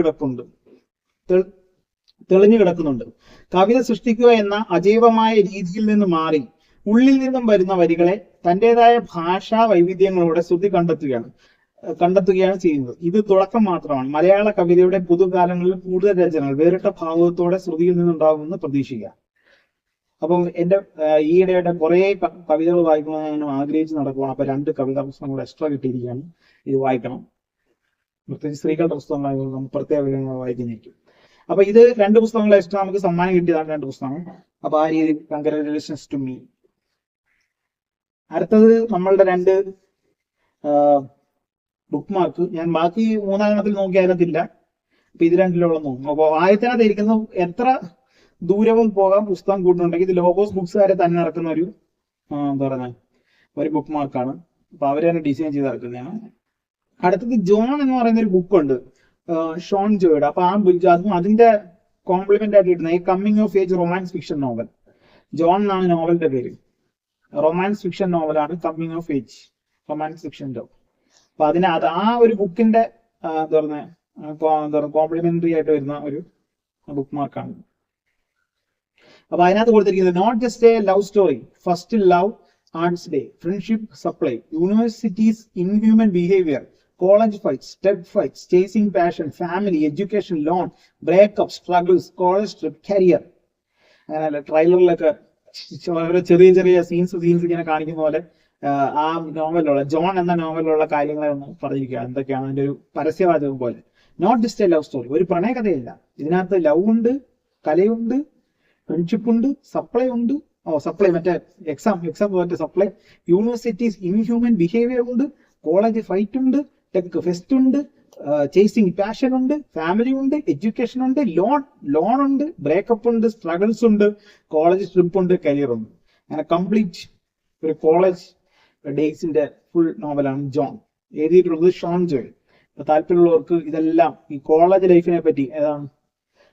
കിടക്കുന്നുണ്ട്. കവിത സൃഷ്ടിക്കുക എന്ന അജൈവമായ രീതിയിൽ നിന്ന് മാറി ഉള്ളിൽ നിന്നും വരുന്ന വരികളെ തന്റേതായ ഭാഷാ വൈവിധ്യങ്ങളോടെ ശ്രുതി കണ്ടെത്തുകയാണ് ചെയ്യുന്നത്. ഇത് തുടക്കം മാത്രമാണ്. മലയാള കവിതയുടെ പുതുകാലങ്ങളിൽ കൂടുതൽ രചനകൾ വേറിട്ട ഭാവത്തോടെ ശ്രുതിയിൽ നിന്നുണ്ടാകുമെന്ന് പ്രതീക്ഷിക്കുക. അപ്പം എന്റെ ഈയിടെയായിട്ട് കുറെ കവിതകൾ വായിക്കണമെന്ന് ഞാൻ ആഗ്രഹിച്ച് നടക്കുകയാണ്. അപ്പൊ 2 കവിതാ പുസ്തകങ്ങൾ എക്സ്ട്രാ കിട്ടിയിരിക്കുകയാണ്. ഇത് വായിക്കണം. പ്രത്യേകിച്ച് സ്ത്രീകളുടെ പുസ്തകങ്ങളായതുകൊണ്ട് നമുക്ക് പ്രത്യേക വായിക്കുന്നേക്കും. അപ്പൊ ഇത് 2 പുസ്തകങ്ങൾ എക്സ്ട്രാ നമുക്ക് സമ്മാനം കിട്ടിയതാണ് 2 പുസ്തകങ്ങൾ. അപ്പൊ ആ രീതി കൺഗ്രാജുലേഷൻസ് ടു മീ. അടുത്തത് നമ്മളുടെ 2 ബുക്ക് മാർക്ക്. ഞാൻ ബാക്കി 3 നോക്കി അതിനകത്തില്ല. അപ്പൊ ഇത് 2 നോക്കും. അപ്പൊ ആദ്യത്തിനകത്ത് ഇരിക്കുന്ന എത്ര ദൂരവും പോകാൻ പുസ്തകം കൂടുന്നുണ്ടെങ്കിൽ ഇത് ലോഗോസ് ബുക്സുകാരെ തന്നെ ഇറക്കുന്ന ഒരു എന്താ പറയുക ഒരു ബുക്ക് മാർക്കാണ്. അപ്പൊ അവര് തന്നെ ഡിസൈൻ ചെയ്ത് ഇറക്കുന്നതാണ്. അടുത്തത് ജോൺ എന്ന് പറയുന്ന ഒരു ബുക്കുണ്ട്, ഷോൺ ജോയുടെ. അപ്പൊ അതും അതിന്റെ കോംപ്ലിമെന്റ് ആയിട്ട് ഇടുന്ന ഈ coming of age romance fiction novel. John എന്നാണ് നോവലിന്റെ പേര്. റൊമാൻസ് ഫിക്ഷൻ നോവലാണ് കമ്മിങ് ഓഫ് ഏജ് റൊമാൻസ് ഫിക്ഷൻ്റെ. അപ്പൊ ആ ഒരു ബുക്കിന്റെ എന്താ പറയുക കോംപ്ലിമെന്ററി ആയിട്ട് വരുന്ന ഒരു ബുക്ക് മാർക്കാണ്. അപ്പൊ അതിനകത്ത് കൊടുത്തിരിക്കുന്നത് not just a love story, first love, arts day, friendship supply, universities inhuman behaviour, college fights, step fights, chasing passion, family, education, loan, breakup, struggles, college trip, career. അങ്ങനെയല്ല ട്രെയിലറിലൊക്കെ വളരെ ചെറിയ ചെറിയ സീൻസ് ഇങ്ങനെ കാണിക്കുന്ന പോലെ ആ നോവലിലുള്ള ജോൺ എന്ന നോവലിലുള്ള കാര്യങ്ങളെ ഒന്ന് പറഞ്ഞിരിക്കുക. എന്തൊക്കെയാണ് അതിന്റെ ഒരു പരസ്യവാചകം പോലെ. Not just a love story, ഒരു പ്രണയകഥയില്ല. ഇതിനകത്ത് ലവ് ഉണ്ട്, കലയുണ്ട്, ഫ്രണ്ട്ഷിപ്പ് ഉണ്ട്, സപ്ലൈ ഉണ്ട്. സപ്ലൈ മറ്റേ എക്സാം മറ്റേ സപ്ലൈ, യൂണിവേഴ്സിറ്റീസ് ഇൻഹ്യൂമൻ ബിഹേവിയർ ഉണ്ട്, കോളേജ് ഫൈറ്റ് ഉണ്ട്, ടെക് ഫെസ്റ്റ് ഉണ്ട്, ചേസിങ് പാഷൻ ഉണ്ട്, ഫാമിലി ഉണ്ട്, എഡ്യൂക്കേഷൻ ഉണ്ട്, ലോൺ ഉണ്ട്, ബ്രേക്കപ്പ് ഉണ്ട്, സ്ട്രഗിൾസ് ഉണ്ട്, കോളേജ് ട്രിപ്പ് ഉണ്ട്, കരിയർ ഉണ്ട്. അങ്ങനെ കംപ്ലീറ്റ് ഒരു കോളേജ് ഡേയ്സിന്റെ ഫുൾ നോവലാണ് ജോൺ. എഴുതിയിട്ടുള്ളത് ഷോൺ ജോയ്. താല്പര്യമുള്ളവർക്ക് ഇതെല്ലാം ഈ കോളേജ് ലൈഫിനെ പറ്റി ഏതാണ്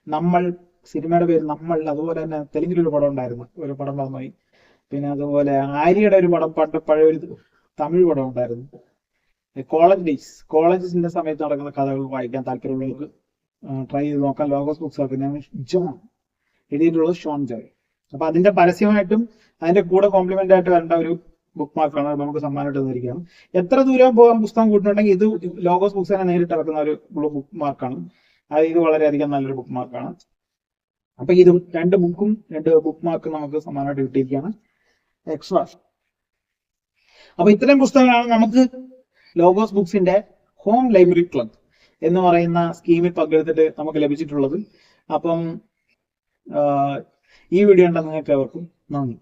നമ്മൾ, സിനിമയുടെ പേര് നമ്മൾ. അതുപോലെ തന്നെ തെലുങ്കിലൊരു പടം ഉണ്ടായിരുന്നു, ഒരു പടം വന്നുപോയി. പിന്നെ അതുപോലെ ആര്യയുടെ ഒരു പടം പഴയൊരു തമിഴ് പടം ഉണ്ടായിരുന്നു. കോളേജ് ഡേയ്സ്, കോളേജസിന്റെ സമയത്ത് നടക്കുന്ന കഥകൾ വായിക്കാൻ താല്പര്യമുള്ളവർക്ക് ട്രൈ ചെയ്ത് നോക്കാം. ലോഗോസ് ബുക്സ് ആക്കുന്നതാണ് ജോൺ. എഴുതിയിട്ടുള്ളത് ഷോൺ ജോയ്. അപ്പൊ അതിന്റെ പരസ്യമായിട്ടും അതിന്റെ കൂടെ കോംപ്ലിമെന്റ് ആയിട്ട് വരേണ്ട ഒരു ബുക്ക് മാർക്കാണ് നമുക്ക് സമ്മാനമായിട്ട് തന്നിരിക്കുകയാണ്. എത്ര ദൂരം പോകാൻ പുസ്തകം കൂട്ടുന്നുണ്ടെങ്കിൽ ഇത് ലോഗോസ് ബുക്സ് തന്നെ നേരിട്ട് ഇറക്കുന്ന ഒരു ബുക്ക് മാർക്കാണ്. ഇത് വളരെയധികം നല്ലൊരു ബുക്ക് മാർക്കാണ്. അപ്പൊ ഇതും 2 ബുക്കും 2 ബുക്ക് മാർക്കും നമുക്ക് സമ്മാനമായിട്ട് കിട്ടിയിരിക്കുകയാണ് എക്സ്ട്രാ. അപ്പൊ ഇത്തരം പുസ്തകങ്ങളാണ് നമുക്ക് ലോഗോസ് ബുക്സിന്റെ ഹോം ലൈബ്രറി ക്ലബ് എന്ന് പറയുന്ന സ്കീമിൽ പങ്കെടുത്തിട്ട് നമുക്ക് ലഭിച്ചിട്ടുള്ളത്. അപ്പം ഈ വീഡിയോ ഉണ്ടെന്ന് നിങ്ങൾക്ക് എവർക്കും നന്ദി.